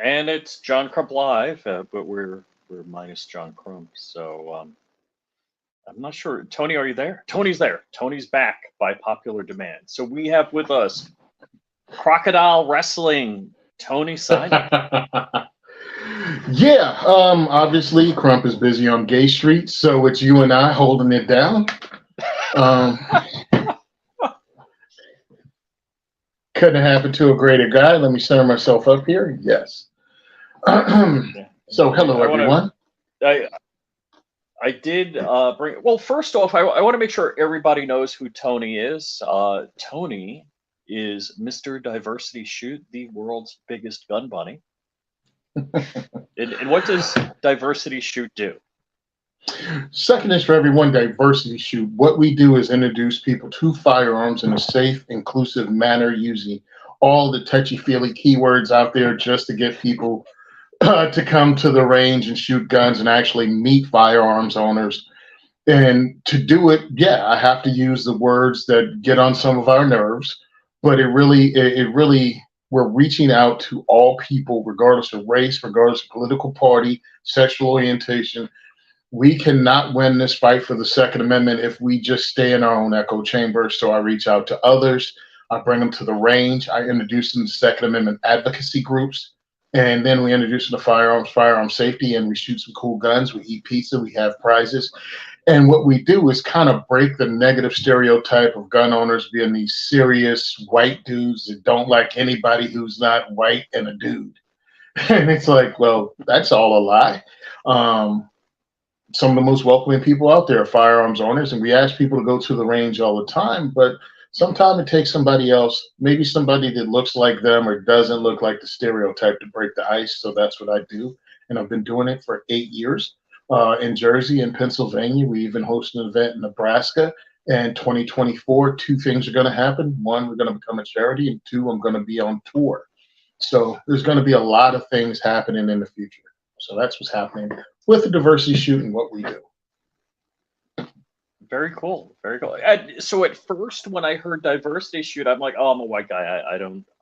And it's John Crump Live, but we're minus John Crump, so I'm not sure. Tony, are you there? Tony's there. Tony's back by popular demand. So we have with us Crocodile Wrestling, Tony Simon. Yeah, obviously Crump is busy on Gay Street, so it's you and I holding it down. Couldn't happen to a great guy. Let me center myself up here. Yes. So hello, everyone. I did bring. Well, first off, I want to make sure everybody knows who Tony is. Tony is Mr. Diversity Shoot, the world's biggest gun bunny. And what does Diversity Shoot do? Second is for everyone, Diversity Shoot. What we do is introduce people to firearms in a safe, inclusive manner using all the touchy-feely keywords out there just to get people to come to the range and shoot guns and actually meet firearms owners. And to do it, yeah, I have to use the words that get on some of our nerves, but it really, we're reaching out to all people, regardless of race, regardless of political party, sexual orientation. We cannot win this fight for the Second Amendment if we just stay in our own echo chamber. So I reach out to others. I bring them to the range. I introduce them to Second Amendment advocacy groups. And then we introduce them to firearm safety, and we shoot some cool guns. We eat pizza. We have prizes. And what we do is kind of break the negative stereotype of gun owners being these serious white dudes that don't like anybody who's not white and a dude. And it's like, well, that's all a lie. Some of the most welcoming people out there are firearms owners, and we ask people to go to the range all the time, but sometimes it takes somebody else, maybe somebody that looks like them or doesn't look like the stereotype, to break the ice. So that's what I do, and I've been doing it for 8 years. In Jersey and Pennsylvania, we even hosted an event in Nebraska. And 2024, two things are going to happen. One, we're going to become a charity, and two, I'm going to be on tour. So there's going to be a lot of things happening in the future. So that's what's happening with the Diversity Shoot and what we do. Very cool. Very cool. So at first, when I heard Diversity Shoot, I'm like, oh, I'm a white guy.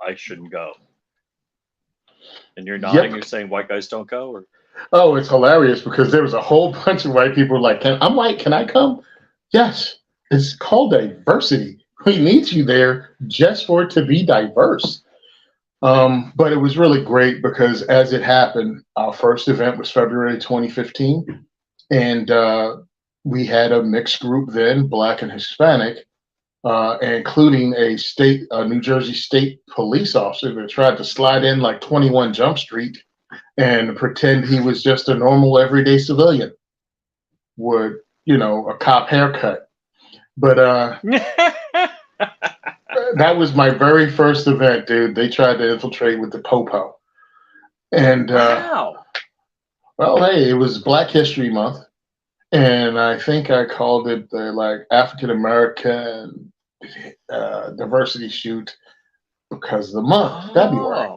I shouldn't go. And you're nodding. Yep. You're saying white guys don't go? Or? Oh, it's hilarious because there was a whole bunch of white people like, I'm white. Can I come? Yes. It's called diversity. We need you there just for it to be diverse. But it was really great because as it happened, our first event was February 2015. And we had a mixed group then, Black and Hispanic, including a New Jersey State police officer that tried to slide in like 21 Jump Street and pretend he was just a normal everyday civilian with, a cop haircut. But that was my very first event, dude. They tried to infiltrate with the popo. And wow. Well, hey, it was Black History Month. And I think I called it the like African American Diversity Shoot because of the month, February.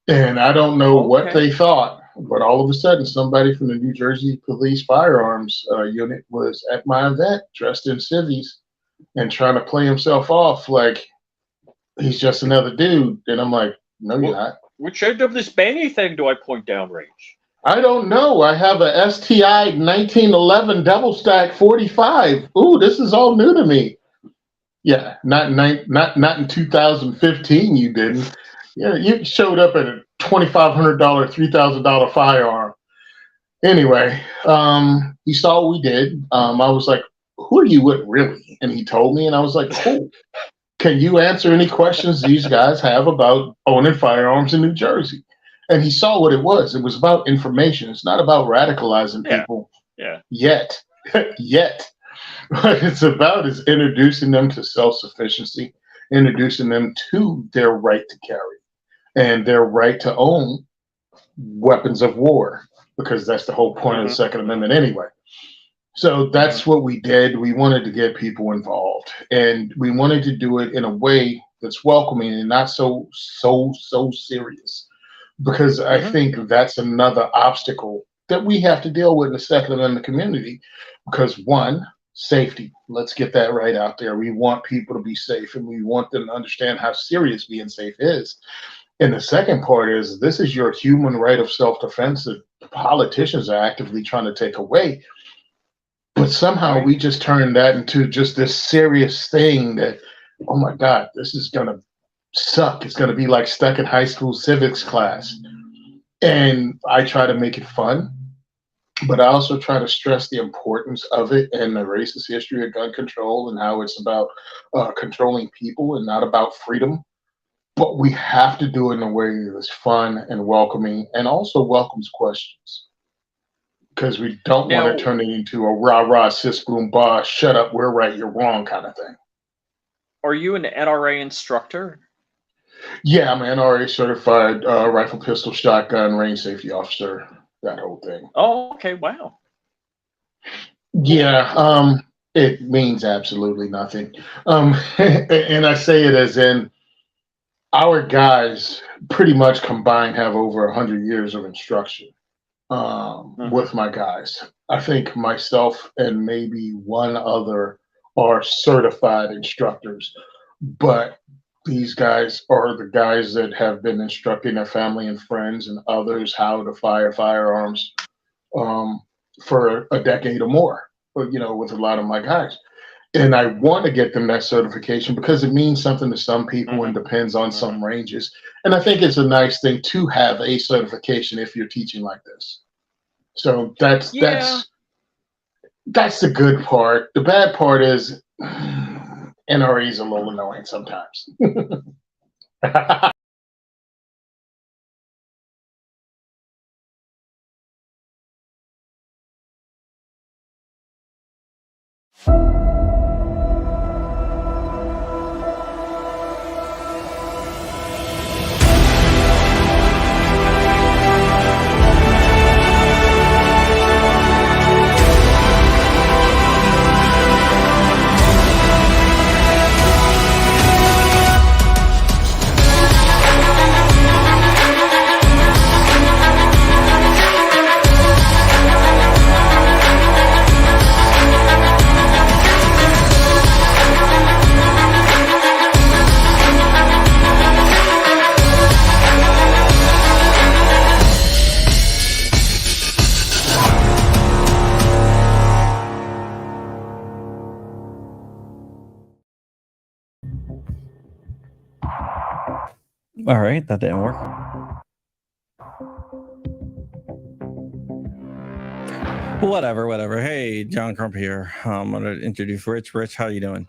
And I don't know what they thought, but all of a sudden somebody from the New Jersey Police Firearms Unit was at my event dressed in civvies and trying to play himself off like he's just another dude. And I'm like, no, you're not. Which end of this bangy thing do I point downrange? I don't know. I have a STI 1911 double stack 45. Ooh, this is all new to me. Yeah, not in 2015. You didn't. Yeah, you showed up at a $2,500, $3,000 firearm. Anyway, he saw what we did. I was like, "Who are you with, really?" And he told me, and I was like, "Oh." can you answer any questions these guys have about owning firearms in New Jersey? And he saw what it was. It was about information. It's not about radicalizing Yeah. people Yeah. yet. Yet. What it's about is introducing them to self-sufficiency, introducing them to their right to carry and their right to own weapons of war, because that's the whole point of the Second Amendment anyway. So that's what we did. We wanted to get people involved, and we wanted to do it in a way that's welcoming and not so serious, because I think that's another obstacle that we have to deal with in the Second Amendment community. Because one, safety. Let's get that right out there. We want people to be safe, and we want them to understand how serious being safe is. And the second part is, this is your human right of self-defense that politicians are actively trying to take away. But somehow we just turned that into just this serious thing that, oh my God, this is going to suck. It's going to be like stuck in high school civics class. And I try to make it fun, but I also try to stress the importance of it and the racist history of gun control and how it's about controlling people and not about freedom. But we have to do it in a way that's fun and welcoming and also welcomes questions. Because we don't want to turn it into a rah-rah, sis, boom, bah, shut up, we're right, you're wrong kind of thing. Are you an NRA instructor? Yeah, I'm an NRA certified rifle, pistol, shotgun, range safety officer, that whole thing. Oh, okay, wow. Yeah, it means absolutely nothing. And I say it as in, our guys pretty much combined have over 100 years of instruction with my guys. I think myself and maybe one other are certified instructors, but these guys are the guys that have been instructing their family and friends and others how to fire firearms for a decade or more, you know, with a lot of my guys. And I want to get them that certification because it means something to some people and depends on some ranges. And I think it's a nice thing to have a certification if you're teaching like this. So that's the good part. The bad part is NRE is a little annoying sometimes. All right, that didn't work. Whatever. Hey, John Crump here. I'm going to introduce Rich. Rich, how you doing?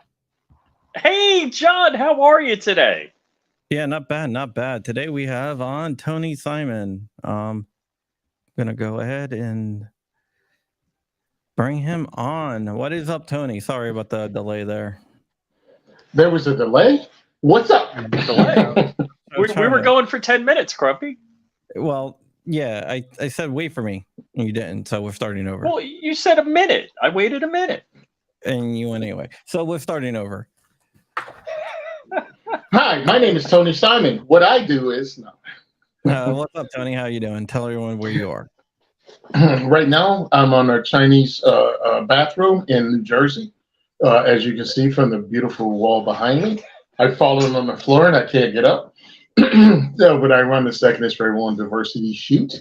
Hey, John, how are you today? Yeah, not bad. Today we have on Tony Simon. I'm going to go ahead and bring him on. What is up, Tony? Sorry about the delay there. There was a delay? What's up? Delay. we were going for 10 minutes, Crumpy. Well, yeah, I said wait for me, and you didn't, so we're starting over. Well, you said a minute. I waited a minute. And you went anyway. So we're starting over. Hi, my name is Tony Simon. What I do is... What's up, Tony? How you doing? Tell everyone where you are. Right now, I'm on a Chinese bathroom in New Jersey. As you can see from the beautiful wall behind me. I've fallen on the floor and I can't get up. But I run the Second is for Everyone Diversity Shoot.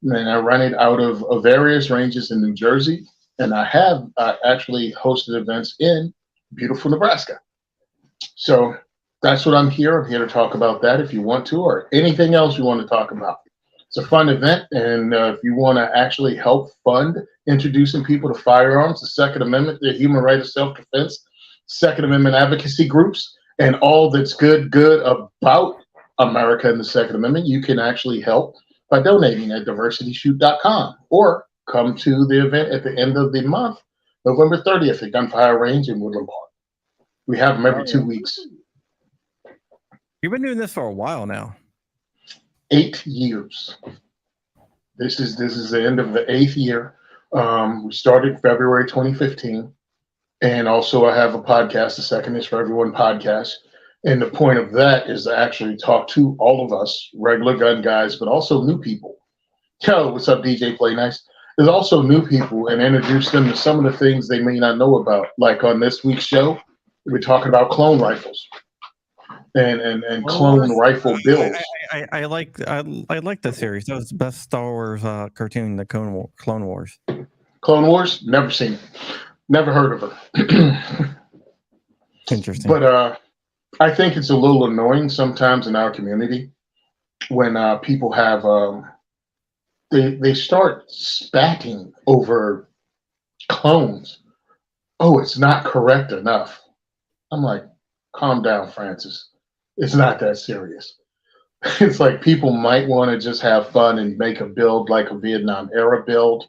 And I run it out of various ranges in New Jersey. And I have actually hosted events in beautiful Nebraska. So that's what I'm here. I'm here to talk about that if you want to, or anything else you want to talk about. It's a fun event. And if you want to actually help fund introducing people to firearms, the Second Amendment, the human right of self-defense, Second Amendment advocacy groups, And all that's good about America and the Second Amendment, you can actually help by donating at diversityshoot.com or come to the event at the end of the month, November 30th at Gunfire Range in Woodland Park. We have them every 2 weeks. You've been doing this for a while now. 8 years. This is the end of the 8th year. We started February 2015. And also I have a podcast, the Second is for Everyone podcast. And the point of that is to actually talk to all of us, regular gun guys, but also new people. Yo, what's up, DJ Play Nice? There's also new people and introduce them to some of the things they may not know about. Like on this week's show, we're talking about clone rifles and clone rifle builds. I like the series. That was the best Star Wars cartoon, the Clone Wars. Clone Wars? Never seen it. Never heard of her. Interesting. But I think it's a little annoying sometimes in our community when people have they start spatting over clones. Oh, it's not correct enough. I'm like, calm down, Francis. It's not that serious. It's like people might want to just have fun and make a build like a Vietnam era build.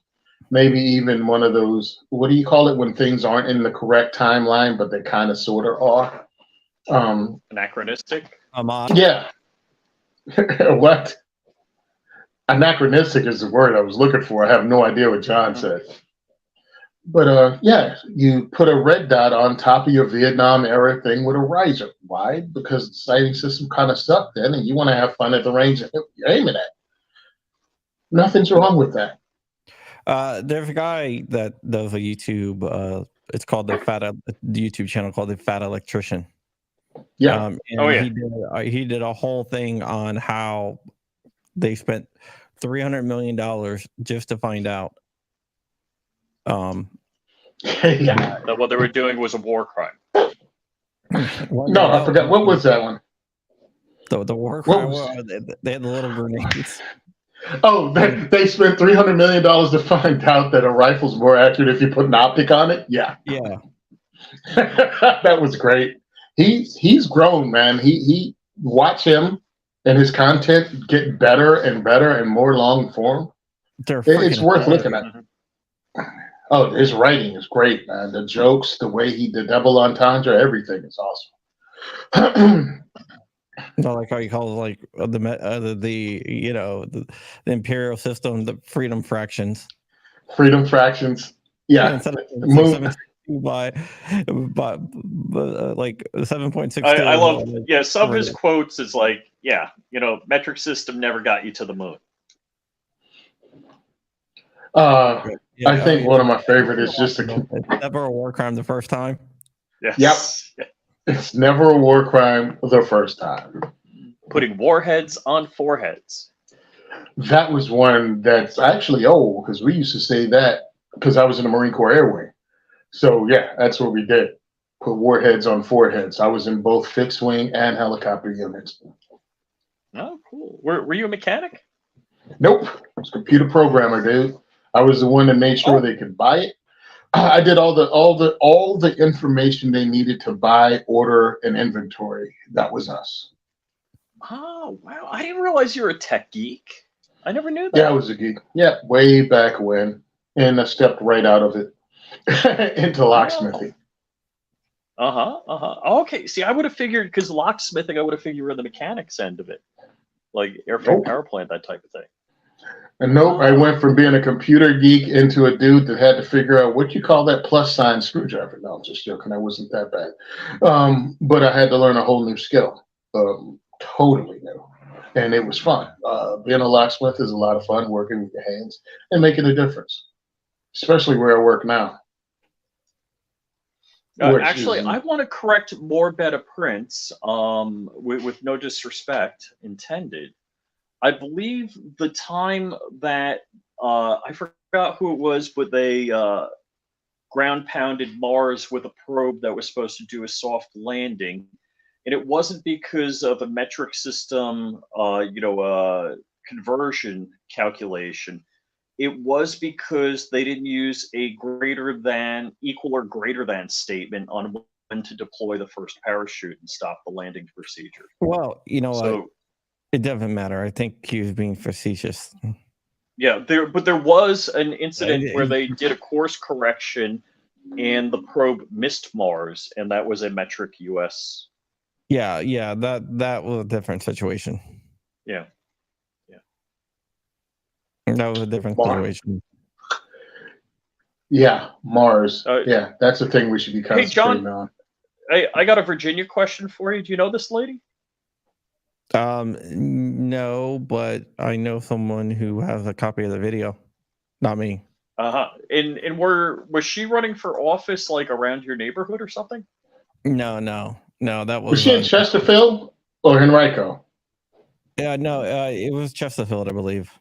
Maybe even one of those, what do you call it when things aren't in the correct timeline, but they kind of sort of are? Anachronistic? Yeah. What? Anachronistic is the word I was looking for. I have no idea what John said. But yeah, you put a red dot on top of your Vietnam era thing with a riser. Why? Because the sighting system kind of sucked then, and you want to have fun at the range you're aiming at. Nothing's wrong with that. There's a guy that does a YouTube. It's called the YouTube channel called the Fat Electrician. Yeah. He did a whole thing on how they spent $300 million just to find out. Yeah. That what they were doing was a war crime. No, I forgot. What was that one? The war crime. They had the little grenades. Oh, they spent $300 million to find out that a rifle's more accurate if you put an optic on it? Yeah. Yeah. That was great. He's grown, man. He watch him and his content get better and better and more long form. It's worth looking at. Oh, his writing is great, man. The jokes, the way he did double entendre, everything is awesome. I like how he calls like the imperial system the freedom fractions. Freedom fractions, yeah. By like 7.6. I love some of his quotes is like, metric system never got you to the moon. I think one of my favorite is just it's never a war crime the first time. Yes. Yep. It's never a war crime the first time. Putting warheads on foreheads. That was one that's actually old because we used to say that because I was in the Marine Corps Air Wing. So yeah, that's what we did. Put warheads on foreheads. I was in both fixed wing and helicopter units. Oh, cool. Were you a mechanic? Nope. I was a computer programmer, dude. I was the one that made sure they could buy it. I did all the information they needed to buy, order, and inventory. That was us. Oh wow! I didn't realize you were a tech geek. I never knew that. Yeah, I was a geek. Yeah, way back when, and I stepped right out of it into locksmithing. Okay. See, I would have figured because locksmithing, I would have figured you were the mechanics end of it, like airframe power plant, that type of thing. And nope, I went from being a computer geek into a dude that had to figure out what you call that plus sign screwdriver. No, I'm just joking. I wasn't that bad. But I had to learn a whole new skill, totally new. And it was fun. Being a locksmith is a lot of fun, working with your hands and making a difference, especially where I work now. Actually, I want to correct more beta prints with no disrespect intended. I believe the time that I forgot who it was, but they ground pounded Mars with a probe that was supposed to do a soft landing, and it wasn't because of a metric system, conversion calculation. It was because they didn't use a greater than, equal or greater than statement on when to deploy the first parachute and stop the landing procedure. Well, you know what? So It doesn't matter. I think he was being facetious. yeah, there was an incident where they did a course correction and the probe missed Mars, and that was a metric US. Yeah, that was a different situation. Yeah. That was a different Mars. situation. Yeah, Mars. Uh, Yeah, that's the thing we should be Hey, John. concentrating on. I got a Virginia question for you. Do you know this lady? No, but I know someone who has a copy of the video. Not me. Uh-huh. And was she running for office like around your neighborhood or something? No. That Was was. she in Chesterfield or Henrico? Yeah, no. It was Chesterfield, I believe.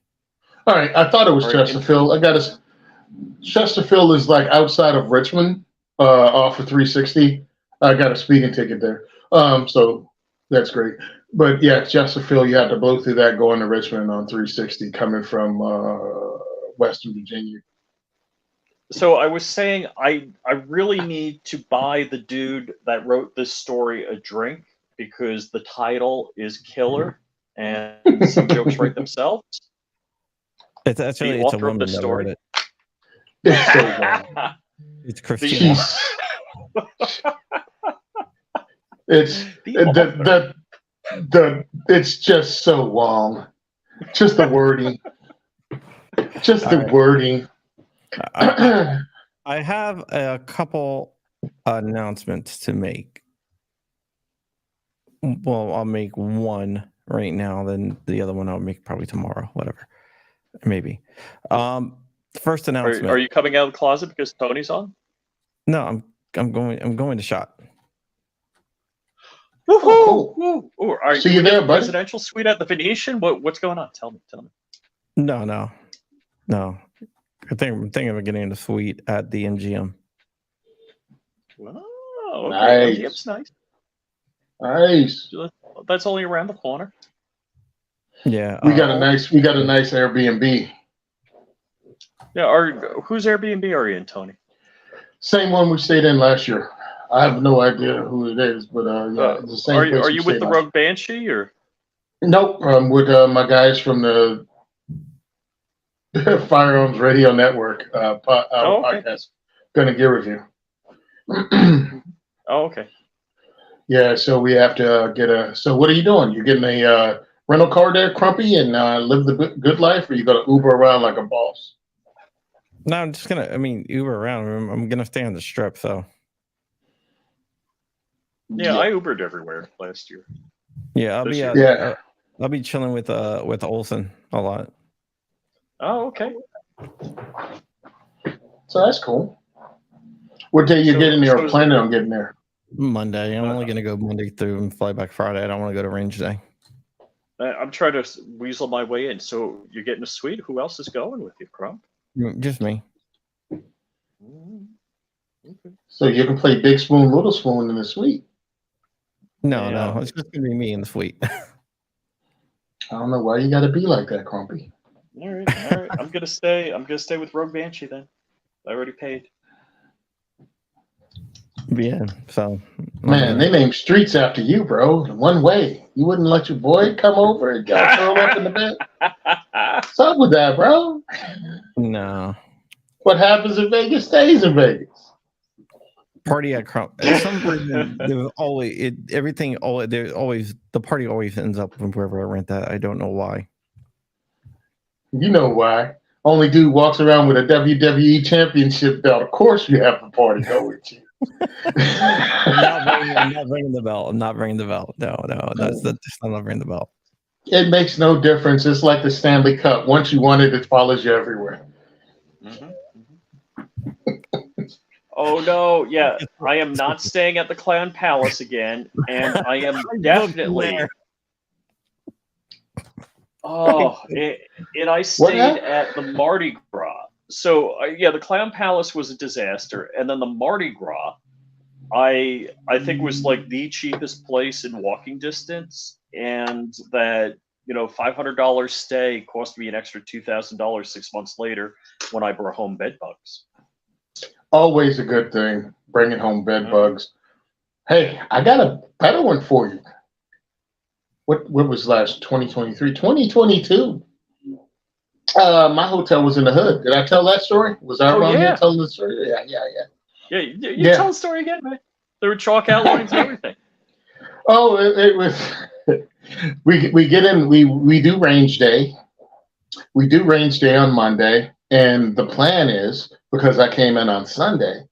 All right, I thought it was All right, Chesterfield. Chesterfield is like outside of Richmond, off of 360. I got a speeding ticket there, so that's great. But yeah, Chesterfield, you have to blow through that going to Richmond on 360 coming from Western Virginia. So I was saying I really need to buy the dude that wrote this story a drink because the title is killer and some jokes write themselves. It's actually The it's a author of woman the that story. wrote it. It's so long. It's Christina. It's it's just so long. Just the wording. Just the wording. I have a couple announcements to make. Well, I'll make one right now, then the other one I'll make probably tomorrow, whatever. Maybe. First announcement. Are you coming out of the closet because Tony's on? No, I'm going to shot. Woohoo! Oh, cool. Ooh, are See you there, buddy. Residential suite at the Venetian? What's going on? Tell me. No. I'm thinking of getting a suite at the MGM. Wow. Okay. Nice. MGM's nice. Nice. That's only around the corner. Yeah. We got a nice Airbnb. Yeah. Whose Airbnb are you in, Tony? Same one we stayed in last year. I have no idea who it is, but yeah, it's the same place. Are you with the Rogue Banshee or? Nope, I'm with my guys from the Firearms Radio Network podcast. Gonna gear review. Oh, okay. Yeah, so we have to get a. So what are you doing? You getting a rental car there, Crumpy, and live the good life, or you gonna Uber around like a boss? No, I'm just gonna. Uber around. I'm gonna stay on the strip, so. Yeah, I Ubered everywhere last year. Yeah, I'll be chilling with Olsen a lot. Oh, okay. So that's cool. What day you getting there or planning on getting there? Monday. I'm only gonna go Monday through and fly back Friday. I don't want to go to range day. I'm trying to weasel my way in. So you're getting a suite. Who else is going with you, Crump? Just me. Okay. So you can play Big Spoon, Little Spoon in the suite. No, it's just gonna be me in the suite. I don't know why you got to be like that, Crumpy. All right. I'm gonna stay with Rogue Banshee then. I already paid. Yeah. So. Man, they named streets after you, bro. One way. You wouldn't let your boy come over and go curl up in the bed. What's up with that, bro? No. What happens in Vegas stays in Vegas. Party at Crump. For some reason, there was always the party always ends up wherever I rent that. I don't know why. You know why? Only dude walks around with a WWE championship belt. Of course you have the party go with you. I'm not ringing the bell. I'm not ringing the bell. No, I'm not ringing the bell. It makes no difference. It's like the Stanley Cup. Once you won it, it follows you everywhere. Mm-hmm. Oh no, yeah. I am not staying at the Clown Palace again, and I am definitely. And I stayed at the Mardi Gras. So the Clown Palace was a disaster, and then the Mardi Gras, I think was like the cheapest place in walking distance, and that $500 stay cost me an extra $2,000 6 months later when I brought home bed bugs. Always a good thing, bringing home bed bugs. Hey, I got a better one for you. What was last 2023? 2022. My hotel was in the hood. Did I tell that story? Was I Oh around here yeah, telling the story? Yeah. yeah. You tell Yeah. the story again, man. There were chalk outlines and everything. Oh, it was. We get in. We do range day. We do range day on Monday, and the plan is because I came in on Sunday,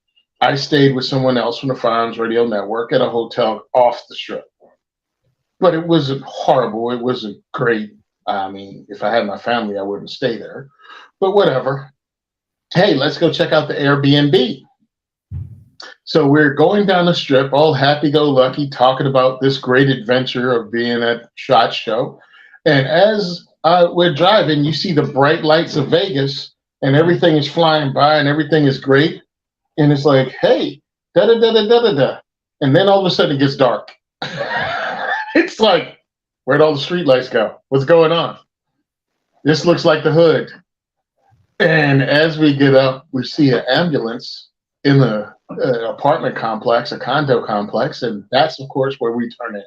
I stayed with someone else from the Firearms Radio Network at a hotel off the strip. But it wasn't horrible. It wasn't great. I mean, if I had my family, I wouldn't stay there. But whatever. Hey, let's go check out the Airbnb. So we're going down the strip, all happy-go-lucky, talking about this great adventure of being at SHOT Show. And as we're driving, you see the bright lights of Vegas, and everything is flying by, and everything is great. And it's like, hey, da da da da da da da. And then all of a sudden it gets dark. It's like, where'd all the street lights go? What's going on? This looks like the hood. And as we get up, we see an ambulance in the apartment complex, a condo complex, and that's of course where we turn in.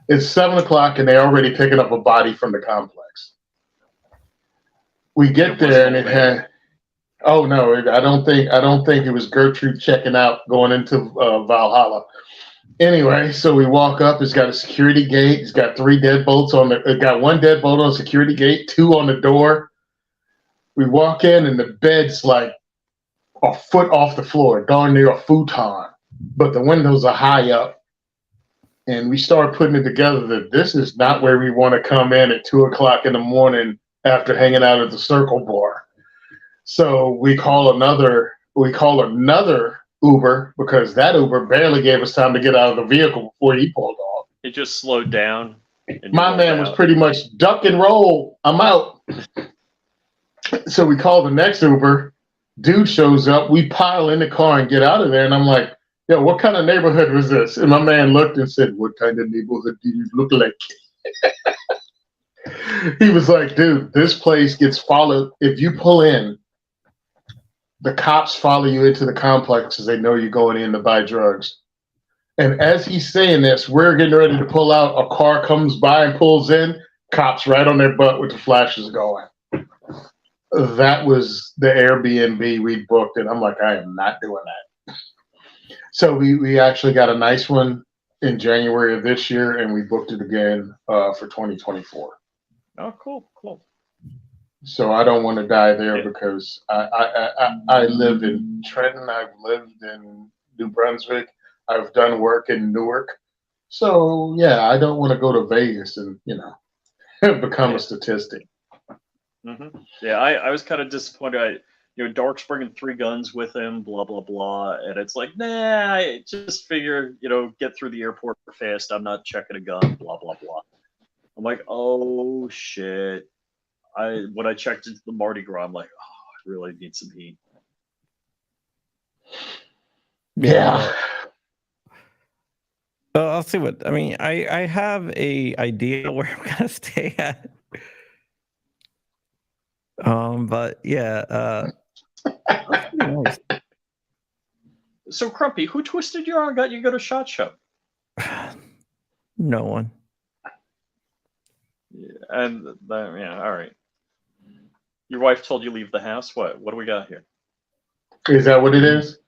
It's 7 o'clock, and they're already picking up a body from the complex. We get there, and it had. Oh no, I don't think it was Gertrude checking out going into Valhalla. Anyway, so we walk up. It's got a security gate. It's got 3 deadbolts on the. It got 1 deadbolt on the security gate, 2 on the door. We walk in, and the bed's like a foot off the floor, darn near a futon, but the windows are high up. And we start putting it together that this is not where we want to come in at 2 o'clock in the morning after hanging out at the Circle Bar. So we call another Uber because that Uber barely gave us time to get out of the vehicle before he pulled off. It just slowed down. And My man was pretty much duck and roll. I'm out. So we call the next Uber. Dude shows up. We pile in the car and get out of there. And I'm like, yo, what kind of neighborhood was this? And my man looked and said, what kind of neighborhood do you look like? He was like, dude, this place gets followed. If you pull in, the cops follow you into the complex because they know you're going in to buy drugs. And as he's saying this, we're getting ready to pull out. A car comes by and pulls in. Cops right on their butt with the flashes going. That was the Airbnb we booked, and I'm like, I am not doing that. So we actually got a nice one in January of this year, and we booked it again for 2024. Oh, cool. So I don't want to die there because I live in Trenton. I've lived in New Brunswick. I've done work in Newark. So yeah, I don't want to go to Vegas and become a statistic. Mm-hmm. Yeah, I was kind of disappointed. Dark's bringing 3 guns with him, blah blah blah, and it's like, nah. I just figure, get through the airport fast. I'm not checking a gun, blah blah blah. I'm like, oh shit. When I checked into the Mardi Gras, I'm like, oh, I really need some heat. Yeah. Well, I'll see what I mean. I have a idea where I'm gonna stay at. But yeah, that's pretty nice. So Crumpy, who twisted your arm and got you to go to SHOT Show? No one. Yeah, and yeah, all right. Your wife told you leave the house. What do we got here? Is that what it is?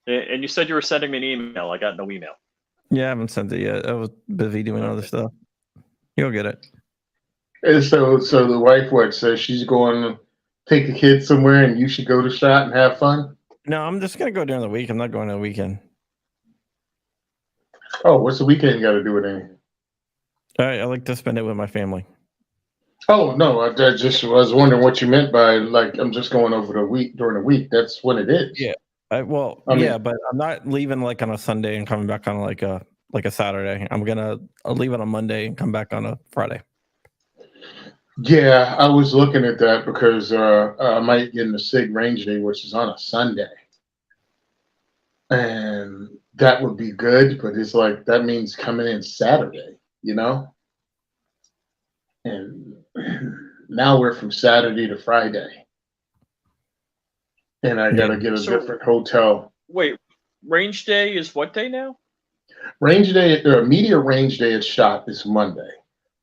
And you said you were sending me an email. I got no email. Yeah, I haven't sent it yet. I was busy doing other stuff. You'll get it. And so the wife says she's going to take the kids somewhere and you should go to SHOT and have fun? No, I'm just gonna go during the week. I'm not going on the weekend. Oh, what's the weekend got to do with anything? I like to spend it with my family. Oh no, I was wondering what you meant by I'm just going over the week during the week. That's when it is. Yeah. But I'm not leaving like on a Sunday and coming back on like a Saturday. I'm gonna leave on a Monday and come back on a Friday. Yeah, I was looking at that because I might get in the SIG range day, which is on a Sunday, and that would be good. But it's like that means coming in Saturday, and now we're from Saturday to Friday, and I gotta get a different hotel. Wait, range day is what day now? Range day or media range day at SHOT is Monday,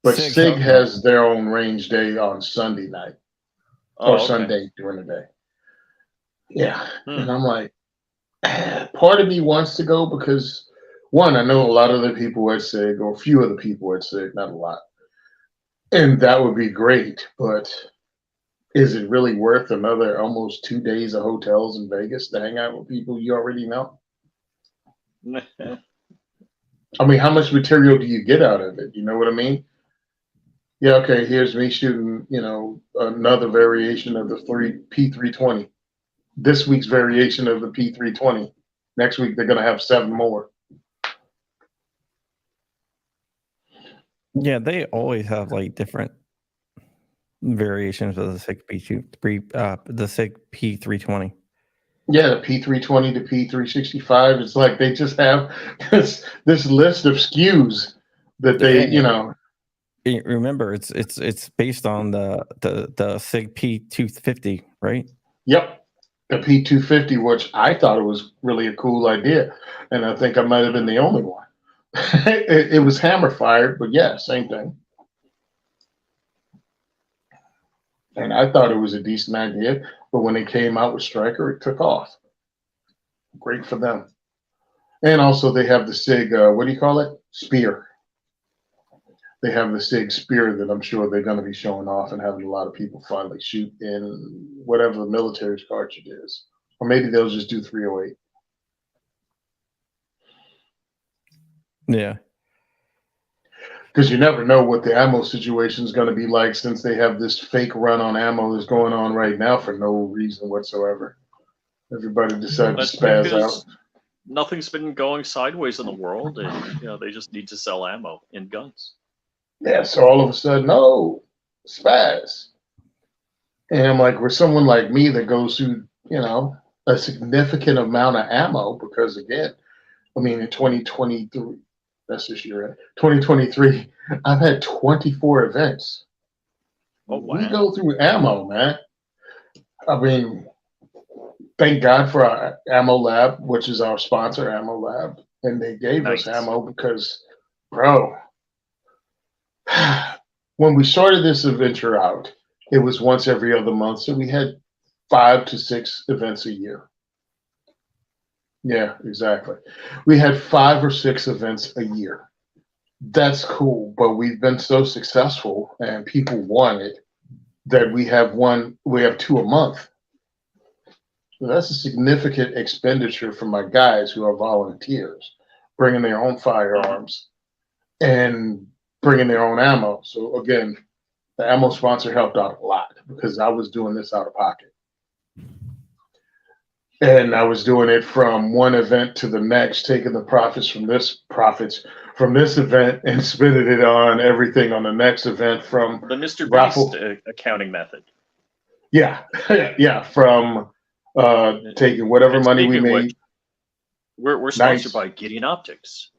but SIG SIG help. has their own range day on Sunday night or Oh, okay. Sunday during the day. Yeah, Hmm. and I'm like, part of me wants to go because one, I know a lot of the people at SIG, or a few of the people at SIG, not a lot, and that would be great. But is it really worth another almost 2 days of hotels in Vegas to hang out with people you already know? I mean, how much material do you get out of it? You know what I mean? Yeah, okay, here's me shooting, another variation of the P320. This week's variation of the P320. Next week they're gonna have 7 more. Yeah, they always have like different variations of the SIG the SIG P320. Yeah, the P320 to P365. It's like they just have this list of SKUs that they, Remember, it's based on the SIG P250, right? Yep, the P250, which I thought it was really a cool idea, and I think I might have been the only one. It was hammer fired, but yeah, same thing. And I thought it was a decent idea, but when it came out with Striker, it took off. Great for them. And also they have the SIG, what do you call it? Spear. They have the SIG Spear that I'm sure they're going to be showing off and having a lot of people finally shoot in whatever the military's cartridge is. Or maybe they'll just do 308. Yeah. Because you never know what the ammo situation is going to be like, since they have this fake run on ammo that's going on right now for no reason whatsoever. Everybody decided to That's spaz because out. nothing's been going sideways in the world, and they just need to sell ammo and guns. Yeah, so all of a sudden, oh, spaz. And I'm like, for someone like me that goes through, a significant amount of ammo, because again, I mean, in 2023, that's this year, right? 2023, I've had 24 events. Oh, We wow. go through ammo, man. I mean, thank God for our ammo lab, which is our sponsor, Ammo Lab. And they gave Nice. us ammo because, bro, when we started this adventure out, it was once every other month. So we had 5 to 6 events a year. Yeah, exactly. We had 5 or 6 events a year. That's cool, but we've been so successful and people want it that we have 2 a month. So that's a significant expenditure for my guys who are volunteers, bringing their own firearms and bringing their own ammo. So again, the ammo sponsor helped out a lot because I was doing this out of pocket. And I was doing it from one event to the next, taking the profits from this event and spending it on everything on the next event, from The Mr. raffle. Beast accounting method. Yeah, yeah, from taking whatever And money we speaking of made. which, we're Nice. sponsored by Gideon Optics,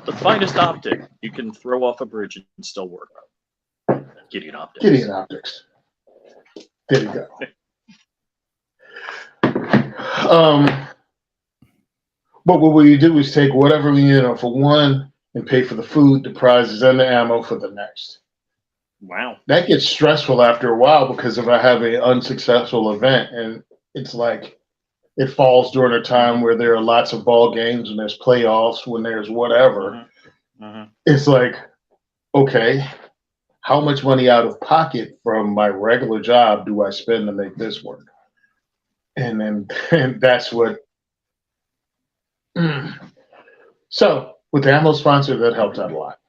the finest optic you can throw off a bridge and still work. Gideon Optics. Gideon Optics. There you go. But what we do is take whatever we for one and pay for the food, the prizes, and the ammo for the next. Wow. That gets stressful after a while, because if I have an unsuccessful event and it's like it falls during a time where there are lots of ball games and there's playoffs, when there's whatever, it's like, okay, how much money out of pocket from my regular job do I spend to make this work? And that's what. So with the ammo sponsor, that helped out a lot.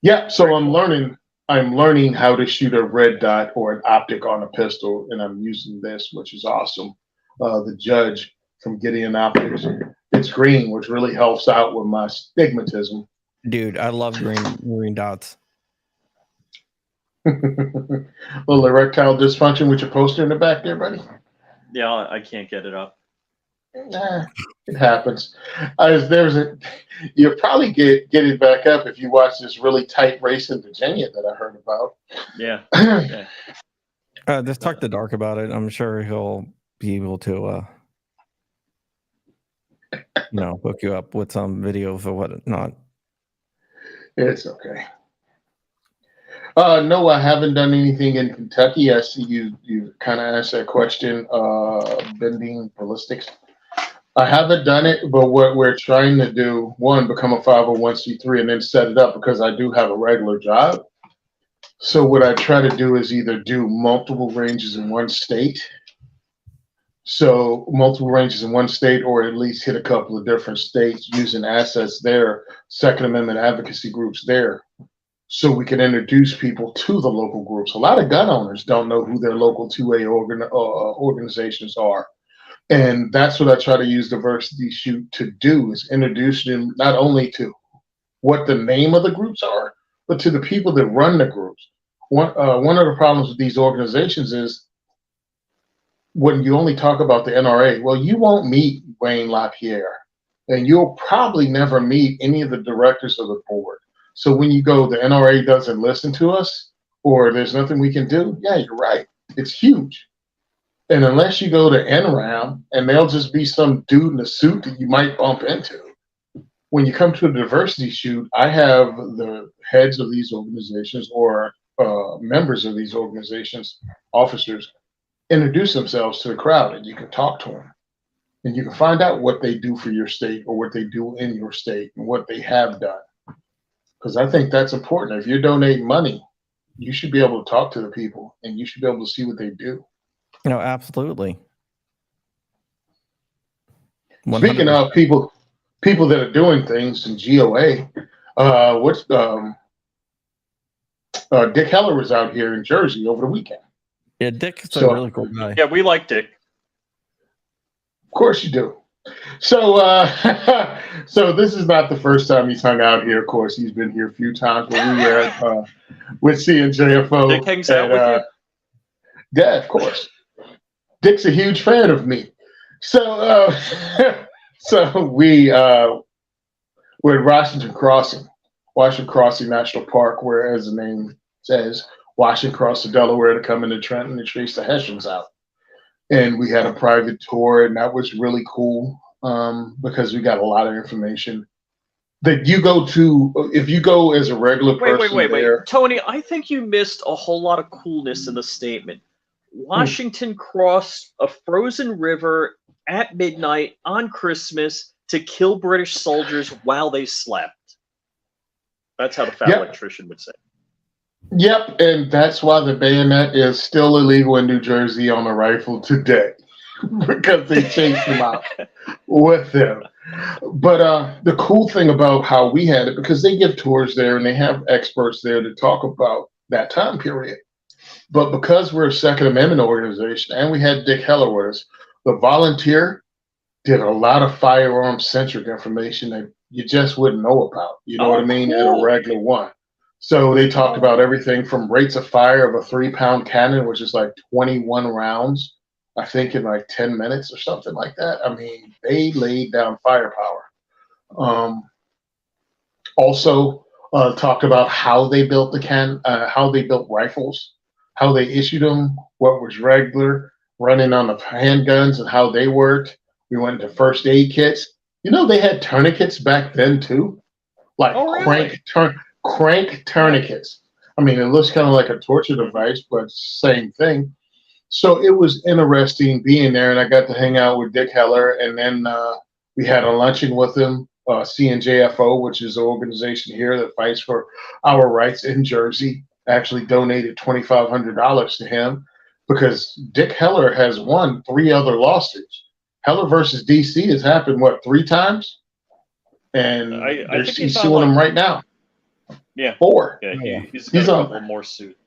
Yeah, so I'm learning how to shoot a red dot or an optic on a pistol, and I'm using this, which is awesome. The judge from Gideon Optics, it's green, which really helps out with my stigmatism. Dude, I love green dots. Little erectile dysfunction with your poster in the back there, buddy. Yeah, I can't get it up. Nah, it happens. You'll probably get it back up if you watch this really tight race in Virginia that I heard about. Yeah. Yeah. Just talk to Dark about it. I'm sure he'll be able to hook you up with some videos or whatnot. It's okay. No, I haven't done anything in Kentucky. I see you kind of asked that question. Bending ballistics. I haven't done it, but what we're trying to do, one, become a 501c3 and then set it up because I do have a regular job. So what I try to do is either do multiple ranges in one state. So multiple ranges in one state, or at least hit a couple of different states using assets there, Second Amendment advocacy groups there, so we can introduce people to the local groups. A lot of gun owners don't know who their local 2A organizations are. And that's what I try to use Diversity Shoot to do, is introduce them not only to what the name of the groups are, but to the people that run the groups. One of the problems with these organizations is when you only talk about the NRA, well, you won't meet Wayne LaPierre, and you'll probably never meet any of the directors of the board. So when you go, the NRA doesn't listen to us, or there's nothing we can do, yeah, you're right. It's huge. And unless you go to NRAM, and they'll just be some dude in a suit that you might bump into. When you come to a diversity shoot, I have the heads of these organizations or members of these organizations, officers, introduce themselves to the crowd, and you can talk to them. And you can find out what they do for your state or what they do in your state and what they have done. Because I think that's important. If you're donating money, you should be able to talk to the people and you should be able to see what they do. Absolutely. 100%. Speaking of people that are doing things in GOA, Dick Heller was out here in Jersey over the weekend. Yeah, Dick's a really cool guy. Yeah, we like Dick. Of course you do. So, so this is not the first time he's hung out here. Of course, he's been here a few times when we were at, with CNJFO. Dick hangs out with you? Yeah, of course. Dick's a huge fan of me. So, so we're at Washington Crossing National Park, where, as the name says, Washington crossed the Delaware to come into Trenton and chase the Hessians out. And we had a private tour, and that was really cool because we got a lot of information that you go to. If you go as a regular person, wait, Tony, I think you missed a whole lot of coolness in the statement. Washington crossed a frozen river at midnight on Christmas to kill British soldiers while they slept. That's how the fat electrician would say. Yep, and that's why the bayonet is still illegal in New Jersey on a rifle today, because they chased them out with them. But the cool thing about how we had it, because they give tours there and they have experts there to talk about that time period. But because we're a Second Amendment organization and we had Dick Heller with us, the volunteer did a lot of firearm-centric information that you just wouldn't know about. You know what I mean? Cool. In a regular one. So they talked about everything from rates of fire of a 3-pound cannon, which is like 21 rounds, I think in like 10 minutes or something like that. I mean, they laid down firepower. Also talked about how they built how they built rifles, how they issued them, what was regular, running on the handguns and how they worked. We went into first aid kits. You know, they had tourniquets back then too, like crank tourniquets. I mean, it looks kind of like a torture device, but same thing. So it was interesting being there, and I got to hang out with Dick Heller, and then we had a luncheon with him, CNJFO, which is an organization here that fights for our rights in Jersey, actually donated $2,500 to him because Dick Heller has won 3 other lawsuits. Heller versus DC has happened, 3 times? And I think he's suing them right now. Yeah. 4. Yeah, he's got a couple more suit.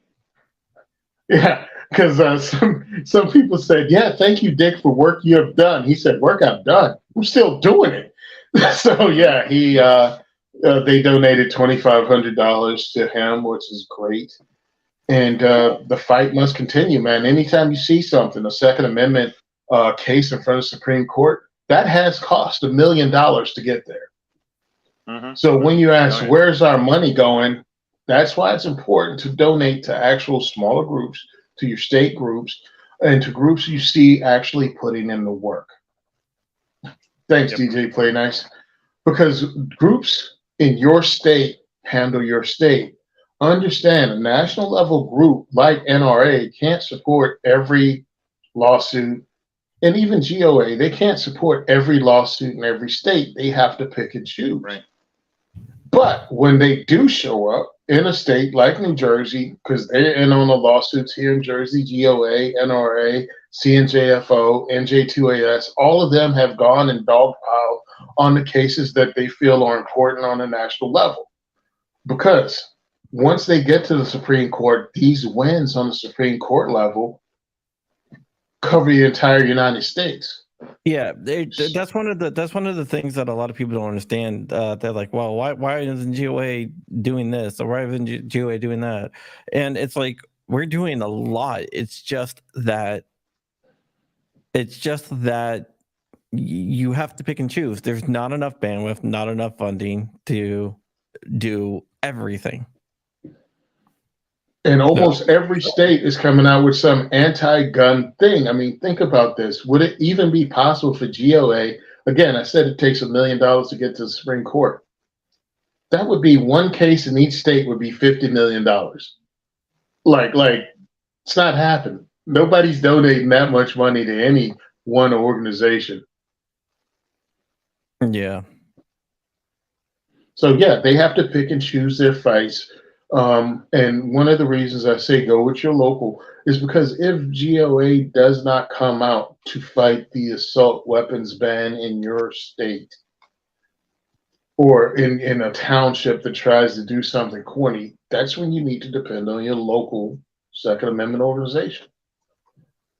Yeah, because some people said, yeah, thank you, Dick, for work you have done. He said, work I've done. I'm still doing it. So, yeah, they donated $2,500 to him, which is great. And the fight must continue, man. Anytime you see something, a Second Amendment case in front of the Supreme Court, that has cost $1 million to get there. Mm-hmm. So when you ask, where's our money going? That's why it's important to donate to actual smaller groups, to your state groups, and to groups you see actually putting in the work. Thanks, Yep. DJ Play Nice. Because groups in your state handle your state. Understand a national level group like NRA can't support every lawsuit, and even GOA, they can't support every lawsuit in every state. They have to pick and choose. Right. But when they do show up in a state like New Jersey, because they're in on the lawsuits here in Jersey, GOA, NRA, CNJFO, NJ2AS, all of them have gone and dogpiled on the cases that they feel are important on a national level. Because once they get to the Supreme Court, these wins on the Supreme Court level cover the entire United States. Yeah, that's one of the things that a lot of people don't understand. They're like, well, why isn't GOA doing this, or why isn't GOA doing that? And it's like, we're doing a lot. It's just that you have to pick and choose. There's not enough bandwidth, not enough funding to do everything. And almost every state is coming out with some anti-gun thing. I mean, think about this. Would it even be possible for GOA? Again, I said it takes $1 million to get to the Supreme Court. That would be one case in each state would be $50 million. Like it's not happening. Nobody's donating that much money to any one organization. Yeah. So yeah, they have to pick and choose their fights. And one of the reasons I say go with your local is because if GOA does not come out to fight the assault weapons ban in your state or in a township that tries to do something corny, that's when you need to depend on your local Second Amendment organization.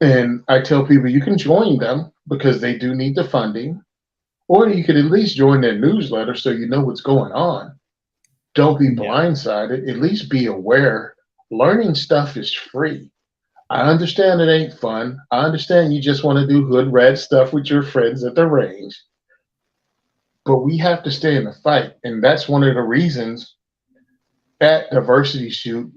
And I tell people you can join them because they do need the funding, or you could at least join their newsletter so you know what's going on. Don't be blindsided. At least be aware. Learning stuff is free. I understand it ain't fun. I understand you just want to do hood red stuff with your friends at the range. But we have to stay in the fight. And that's one of the reasons at Diversity Shoot,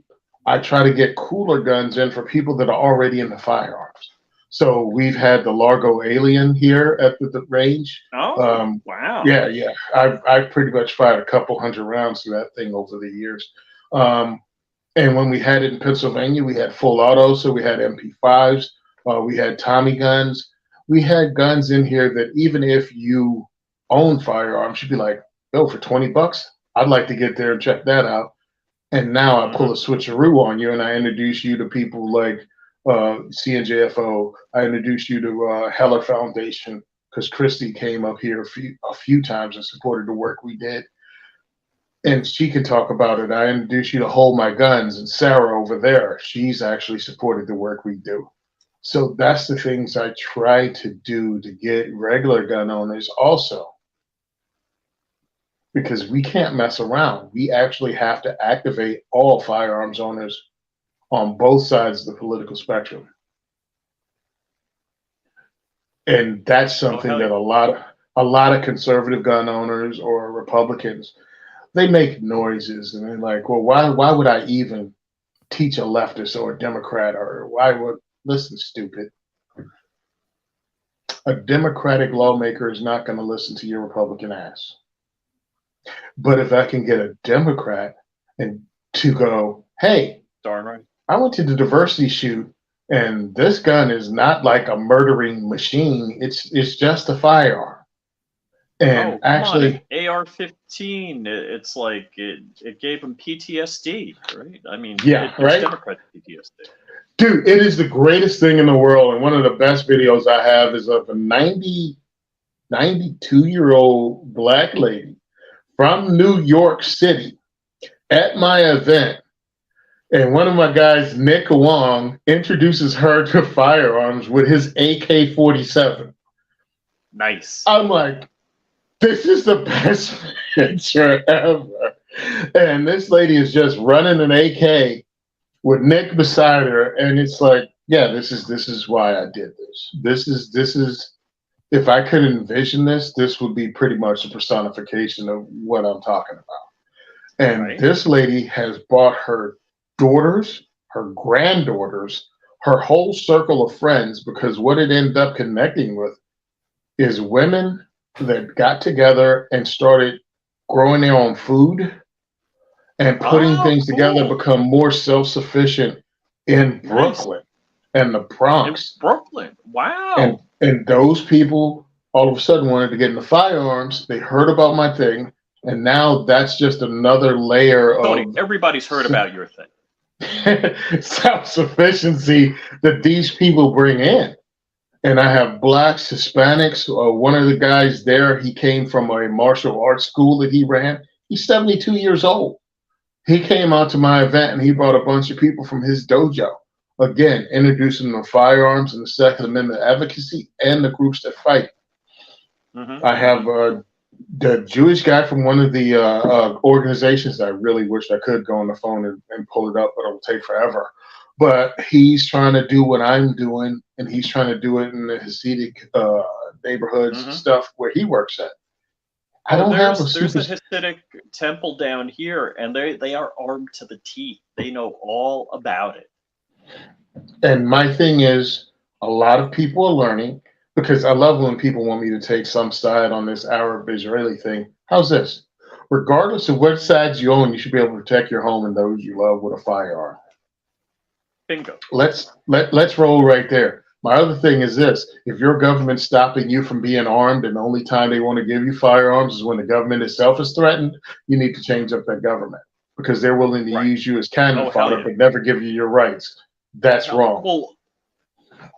I try to get cooler guns in for people that are already in the firearms. So we've had the Largo Alien here at the range. Oh, wow. Yeah. I've pretty much fired a couple hundred rounds through that thing over the years. And when we had it in Pennsylvania, we had full auto, so we had MP5s, we had Tommy guns. We had guns in here that even if you own firearms, you'd be like, oh, for $20, I'd like to get there and check that out. And now I pull a switcheroo on you and I introduce you to people like CNJFO. I introduced you to Heller Foundation because Christy came up here a few times and supported the work we did. And she can talk about it. I introduced you to Hold My Guns, and Sarah over there, she's actually supported the work we do. So that's the things I try to do to get regular gun owners also. Because we can't mess around. We actually have to activate all firearms owners on both sides of the political spectrum. And that's something that a lot of conservative gun owners or Republicans, they make noises and they're like, well, why would I even teach a leftist or a Democrat, or listen, stupid. A Democratic lawmaker is not going to listen to your Republican ass. But if I can get a Democrat and to go, hey, darn right, I went to the Diversity Shoot and this gun is not like a murdering machine. It's just a firearm. And actually, AR-15, it's like it gave him PTSD, right? I mean, right? Democrat PTSD. Dude, it is the greatest thing in the world. And one of the best videos I have is of a 92-year-old black lady from New York City at my event. And one of my guys, Nick Wong, introduces her to firearms with his AK-47. Nice. I'm like, this is the best picture ever. And this lady is just running an AK with Nick beside her. And it's like, yeah, this is why I did this. This is, if I could envision this would be pretty much a personification of what I'm talking about. And This lady has brought her daughters, her granddaughters, her whole circle of friends, because what it ended up connecting with is women that got together and started growing their own food and putting Oh, things together, cool. become more self-sufficient in Nice. Brooklyn and the In Bronx. Brooklyn. And Wow. and those people all of a sudden wanted to get into firearms. They heard about my thing, and now that's just another layer Tony, of everybody's heard about your thing. self-sufficiency that these people bring in. And I have blacks, Hispanics. One of the guys there, he came from a martial arts school that he ran. He's 72 years old. He came out to my event and he brought a bunch of people from his dojo. Again, introducing them to firearms and the Second Amendment advocacy and the groups that fight. Mm-hmm. I have the Jewish guy from one of the organizations that I really wish I could go on the phone and pull it up, but it will take forever. But he's trying to do what I'm doing, and he's trying to do it in the Hasidic neighborhoods and stuff where he works at. I don't have a There's super. a Hasidic temple down here, and they are armed to the teeth. They know all about it. And my thing is, a lot of people are learning because I love when people want me to take some side on this Arab-Israeli thing. How's this? Regardless of what sides you own, you should be able to protect your home and those you love with a firearm. Bingo. Let's roll right there. My other thing is this: if your government's stopping you from being armed, and the only time they want to give you firearms is when the government itself is threatened, you need to change up that government because they're willing to Right. use you as cannon Oh, hell fodder, yeah. but never give you your rights. That's wrong. Well,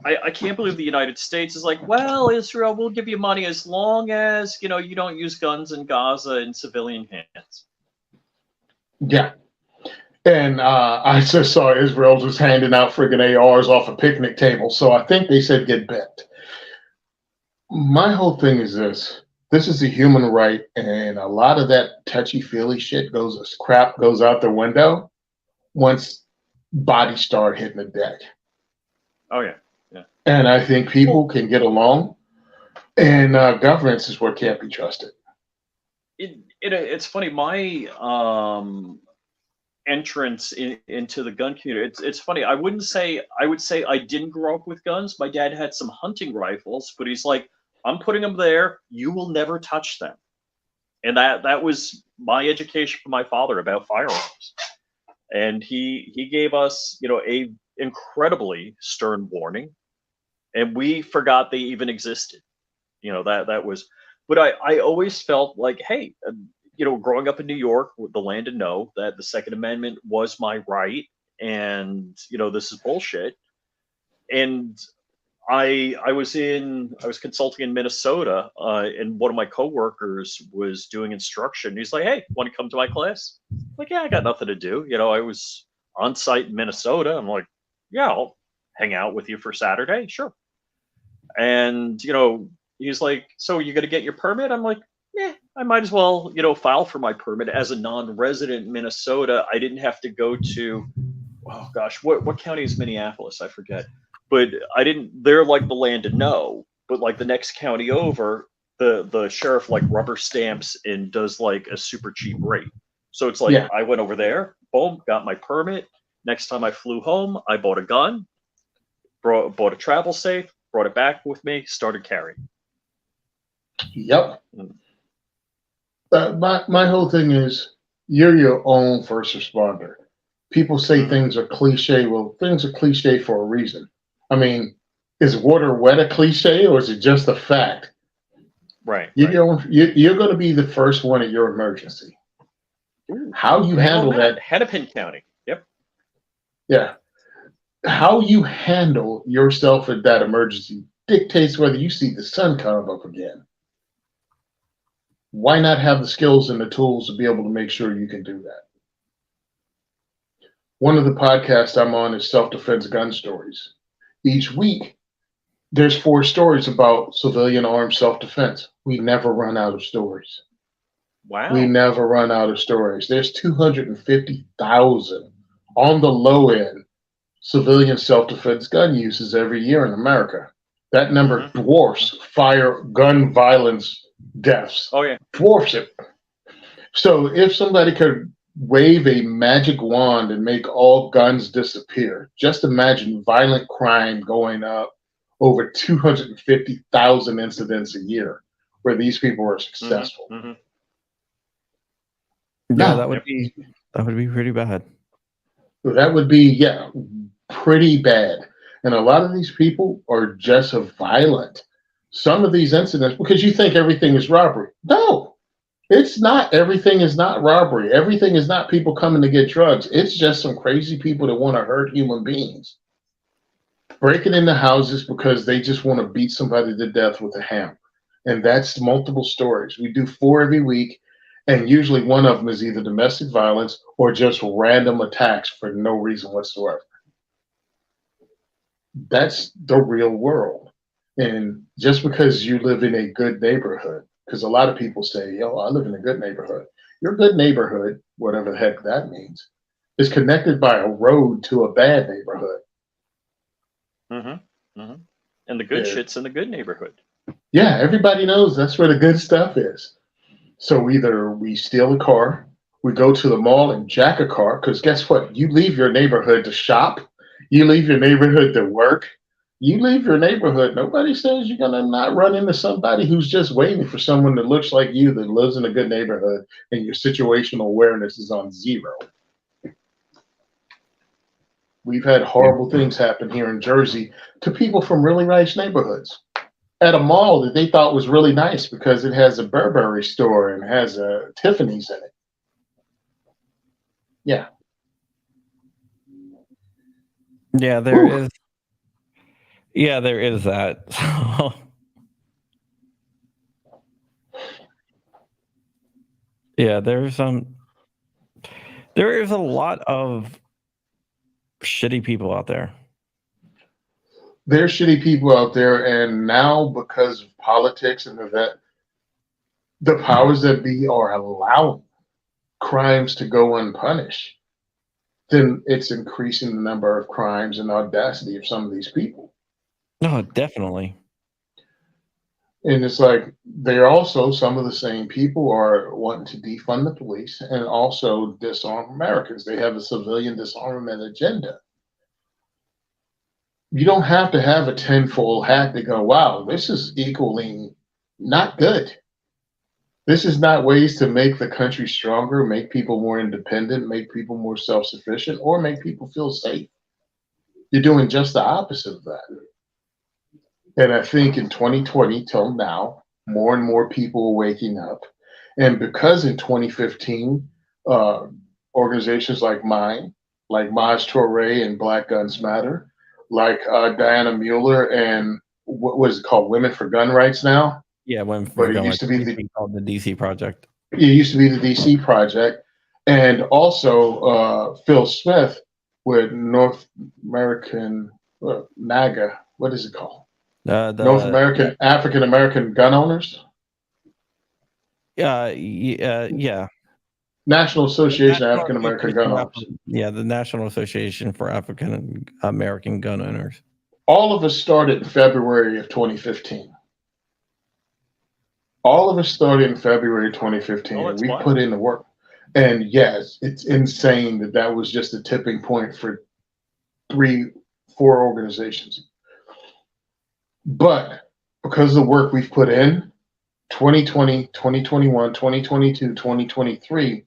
I can't believe the United States is like, well, Israel, we'll give you money as long as you don't use guns in Gaza in civilian hands. Yeah. And I just saw Israel just handing out friggin' ARs off a picnic table. So I think they said get bent. My whole thing is this. This is a human right, and a lot of that touchy-feely shit goes out the window once bodies start hitting the deck. Oh yeah, yeah. And I think people can get along, and governance is what can't be trusted. It's funny. My entrance into the gun community. It's funny. I would say I didn't grow up with guns. My dad had some hunting rifles, but he's like, I'm putting them there. You will never touch them. And that was my education from my father about firearms. And he gave us, a incredibly stern warning, and we forgot they even existed. That was. But I always felt like, hey, growing up in New York, with the land to know that the Second Amendment was my right, and this is bullshit. And I was consulting in Minnesota, and one of my coworkers was doing instruction. He's like, "Hey, want to come to my class?" I'm like, yeah, I got nothing to do. I was on site in Minnesota. I'm like, yeah, I'll hang out with you for Saturday, sure. And he's like, so you gonna get your permit? I'm like, yeah, I might as well, file for my permit as a non-resident in Minnesota. I didn't have to go to, oh gosh, what county is Minneapolis? I forget. But I didn't. They're like the land to know. But like the next county over, the sheriff like rubber stamps and does like a super cheap rate. So it's like, Yeah. I went over there, boom, got my permit. Next time I flew home, I bought a gun, bought a travel safe, brought it back with me, started carrying. Yep. My whole thing is you're your own first responder. People say things are cliche. Well, things are cliche for a reason. I mean, is water wet a cliche, or is it just a fact? Right. You're going to be the first one at your emergency. Ooh, How you handle that? Hennepin County. Yep. Yeah. How you handle yourself at that emergency dictates whether you see the sun come up again. Why not have the skills and the tools to be able to make sure you can do that? One of the podcasts I'm on is Self-Defense Gun Stories. Each week, there's 4 stories about civilian armed self-defense. We never run out of stories. Wow. We never run out of stories. There's 250,000 on the low end civilian self-defense gun uses every year in America. That number dwarfs gun violence deaths. Oh yeah. Dwarfs it. So if somebody could wave a magic wand and make all guns disappear, just imagine violent crime going up over 250,000 incidents a year. where these people were successful. Mm-hmm. Yeah, No. that would be pretty bad. That would be, pretty bad. And a lot of these people are just violent. Some of these incidents, because you think everything is robbery. No, it's not. Everything is not robbery. Everything is not people coming to get drugs. It's just some crazy people that want to hurt human beings. Breaking into houses because they just want to beat somebody to death with a hammer. And that's multiple stories. We do 4 every week. And usually one of them is either domestic violence or just random attacks for no reason whatsoever. That's the real world. And just because you live in a good neighborhood, because a lot of people say, yo, I live in a good neighborhood. Your good neighborhood, whatever the heck that means, is connected by a road to a bad neighborhood. Mm-hmm. Mm-hmm. And the good Yeah. shit's in the good neighborhood. Yeah, everybody knows that's where the good stuff is. So either we steal a car, we go to the mall and jack a car, because guess what? You leave your neighborhood to shop, you leave your neighborhood to work, you leave your neighborhood. Nobody says you're going to not run into somebody who's just waiting for someone that looks like you, that lives in a good neighborhood, and your situational awareness is on 0. We've had horrible things happen here in Jersey to people from really nice neighborhoods. At a mall that they thought was really nice because it has a Burberry store and has a Tiffany's in it. Yeah. Yeah, there is. Yeah, there is that. Yeah, there is a lot of shitty people out there. There's shitty people out there, and now because of politics and that, the powers that be are allowing crimes to go unpunished, then it's increasing the number of crimes and audacity of some of these people. No, definitely. And it's like they're also, some of the same people are wanting to defund the police and also disarm Americans. They have a civilian disarmament agenda. You don't have to have a tenfold hat to go, wow, this is equally not good. This is not ways to make the country stronger, make people more independent, make people more self-sufficient, or make people feel safe. You're doing just the opposite of that. And I think in 2020 till now, more and more people are waking up. And because in 2015, organizations like mine, like Maj Toure and Black Guns Matter, like Diana Mueller and what was it called, Women for Gun Rights now? Yeah, But it used to be called the DC Project. It used to be the DC Project, and also Phil Smith with North American NAGA. What is it called? North American African American Gun Owners. Yeah. National Association of African American Gun Owners. Yeah, the National Association for African American Gun Owners. All of us started in February of 2015. All of us started in February 2015, and we put in the work. And yes, it's insane that was just a tipping point for 3-4 organizations. But because of the work we've put in, 2020, 2021, 2022, 2023,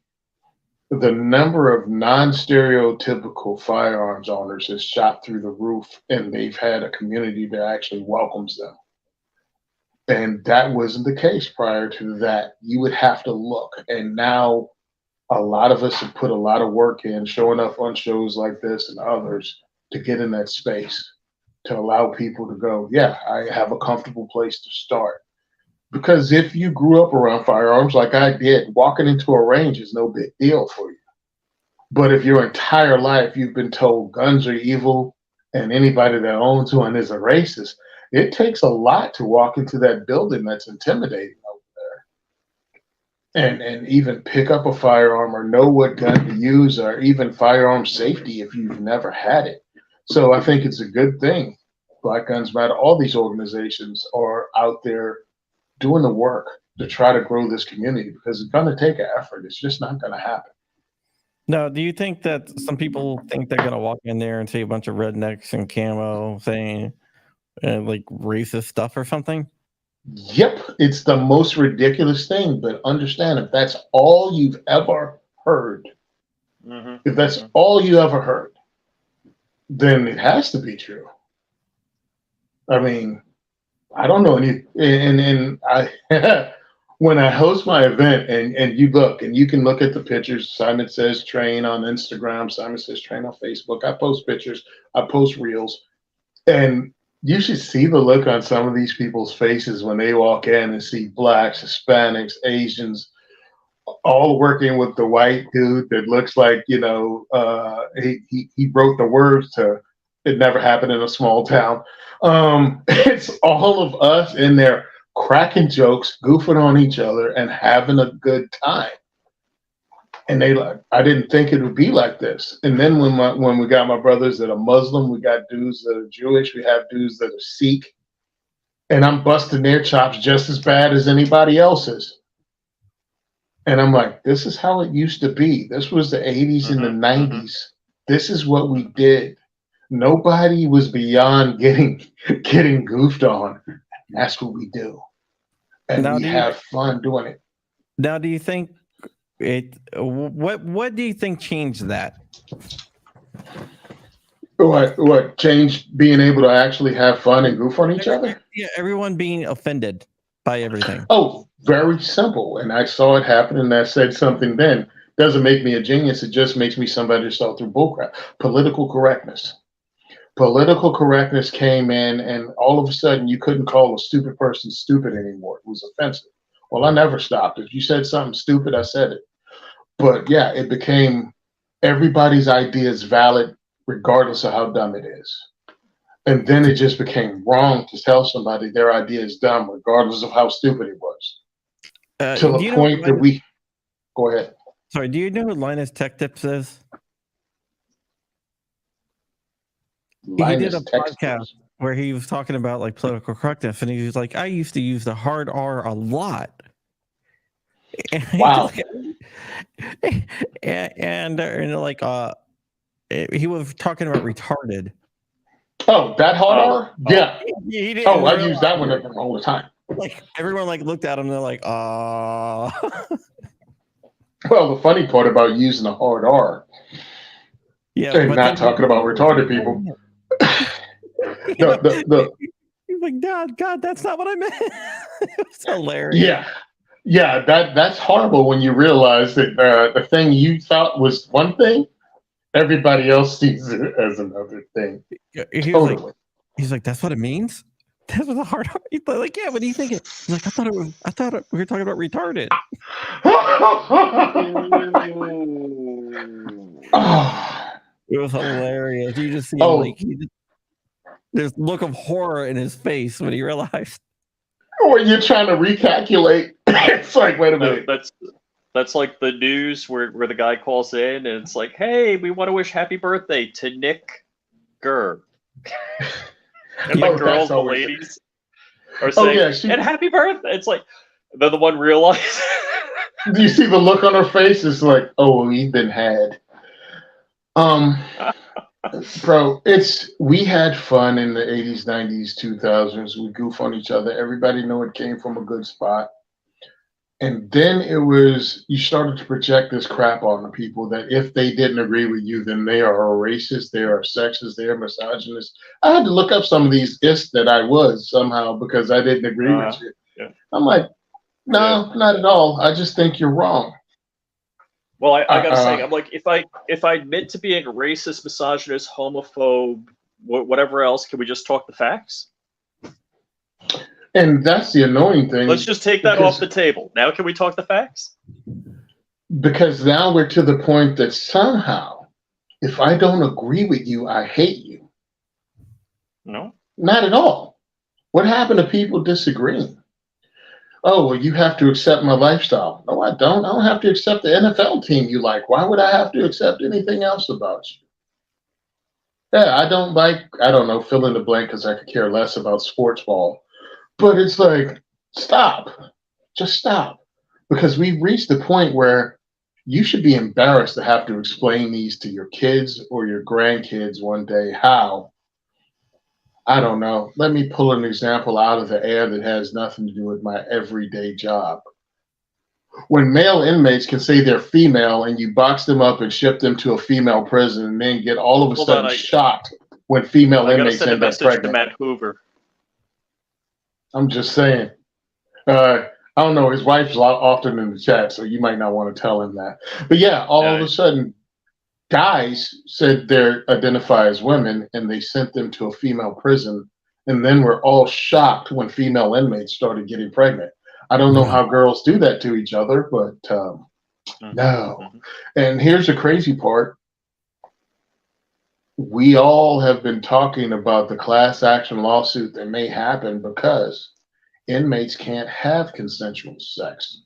the number of non-stereotypical firearms owners has shot through the roof, and they've had a community that actually welcomes them. And that wasn't the case prior to that. You would have to look. And now a lot of us have put a lot of work in, showing up on shows like this and others to get in that space, to allow people to go, yeah, I have a comfortable place to start. Because if you grew up around firearms like I did, walking into a range is no big deal for you. But if your entire life you've been told guns are evil and anybody that owns one is a racist, it takes a lot to walk into that building that's intimidating over there. And even pick up a firearm or know what gun to use, or even firearm safety if you've never had it. So I think it's a good thing. Black Guns Matter, all these organizations are out there doing the work to try to grow this community, because it's going to take an effort. It's just not going to happen. Now, do you think that some people think they're going to walk in there and see a bunch of rednecks in camo saying like racist stuff or something? Yep, it's the most ridiculous thing, but understand if that's all you've ever heard, if that's all you ever heard, then it has to be true. I mean, I don't know any, and I when I host my event and you look and you can look at the pictures. Simon Says Train on Instagram. Simon Says Train on Facebook. I post pictures. I post reels, and you should see the look on some of these people's faces when they walk in and see blacks, Hispanics, Asians, all working with the white dude that looks like, he wrote the words to "It Never Happened in a Small Town." It's all of us in there cracking jokes, goofing on each other, and having a good time. And they like, I didn't think it would be like this. And then when we got my brothers that are Muslim, we got dudes that are Jewish, we have dudes that are Sikh, and I'm busting their chops just as bad as anybody else's. And I'm like, this is how it used to be. This was the 80s and the 90s. This is what we did. Nobody was beyond getting goofed on. That's what we do. And Now, we have fun doing it. Now, do you think what do you think changed that? What changed being able to actually have fun and goof on each other? Yeah, everyone being offended by everything. Oh, very simple. And I saw it happen, and I said something then. Doesn't make me a genius. It just makes me somebody who saw through bullcrap. Political correctness. Political correctness came in, and all of a sudden you couldn't call a stupid person stupid anymore. It was offensive. Well, I never stopped. If you said something stupid, I said it. But yeah, it became everybody's idea is valid regardless of how dumb it is. And then it just became wrong to tell somebody their idea is dumb regardless of how stupid it was. To the point that we... Go ahead. Sorry, do you know who Linus Tech Tips is? He did a podcast where he was talking about like political correctness, and he was like, I used to use the hard R a lot. Wow. and like he was talking about retarded. Oh, that hard R? Yeah. I use that one all the time. Like everyone like looked at him and they're like, Well, the funny part about using a hard R, and not talking about retarded people. He's like, God, that's not what I meant. It's hilarious. Yeah, that's horrible when you realize that the thing you thought was one thing, everybody else sees it as another thing. Totally. He's like, that's what it means? That's what the hard R. He's like, yeah, what do you think? He's like, I thought we were talking about retarded. It was hilarious. You just see him, like there's look of horror in his face when he realized. When you're trying to recalculate, it's like, wait a minute. That's like the news where the guy calls in and it's like, hey, we want to wish happy birthday to Nick Gurr. And the girls, the ladies are saying, and happy birthday. It's like, then the one realized. Do you see the look on her face? It's like, oh, we've been had. Bro, we had fun in the 80s, 90s, 2000s. We goof on each other. Everybody knew it came from a good spot. And then you started to project this crap on the people that if they didn't agree with you, then they are racist, they are sexist, they are misogynist. I had to look up some of these ists that I was somehow because I didn't agree with you. Yeah. I'm like, no, not at all. I just think you're wrong. Well, I gotta say, I'm like, if I admit to being a racist, misogynist, homophobe, whatever else, can we just talk the facts? And that's the annoying thing. Let's just take that off the table. Now can we talk the facts? Because now we're to the point that somehow, if I don't agree with you, I hate you. No. Not at all. What happened to people disagreeing? Oh, well, you have to accept my lifestyle. No, I don't. I don't have to accept the NFL team you like. Why would I have to accept anything else about you? Yeah, I don't know, fill in the blank because I could care less about sports ball. But it's like, stop. Just stop. Because we've reached the point where you should be embarrassed to have to explain these to your kids or your grandkids one day how I don't know. Let me pull an example out of the air that has nothing to do with my everyday job. When male inmates can say they're female and you box them up and ship them to a female prison and then get all of a Hold on, sudden shocked when female I gotta inmates send a end up message to pregnant. Matt Hoover. I'm just saying. I don't know. His wife's a lot often in the chat, so you might not want to tell him that. But yeah, all of Yeah, a sudden, guys said they identify as women and they sent them to a female prison. And then we're all shocked when female inmates started getting pregnant. I don't know how girls do that to each other, but no. mhm. And here's the crazy part. We all have been talking about the class action lawsuit that may happen because inmates can't have consensual sex.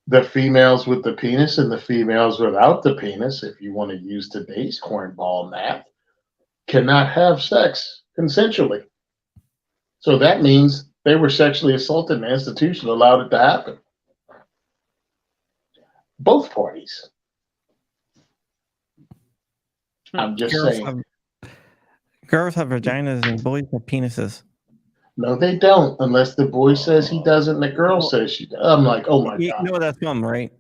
The females with the penis and the females without the penis, if you want to use today's cornball math, cannot have sex consensually. So that means they were sexually assaulted and the institution allowed it to happen. Both parties. I'm just saying. Girls have vaginas and boys have penises. No, they don't, unless the boy says he doesn't and the girl says she does. I'm like, oh my You God. know that's from, right?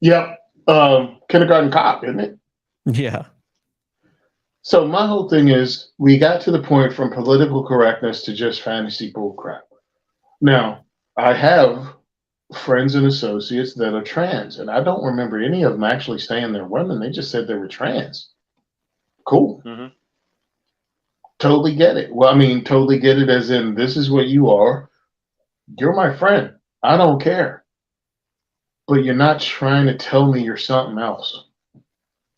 Yep. Kindergarten Cop, isn't it? Yeah. So my whole thing is we got to the point from political correctness to just fantasy bullcrap. Now, I have friends and associates that are trans, and I don't remember any of them actually saying they're women. They just said they were trans. Cool. Mhm. Totally get it. Well, I mean, totally get it as in this is what you are. You're my friend. I don't care. But you're not trying to tell me you're something else.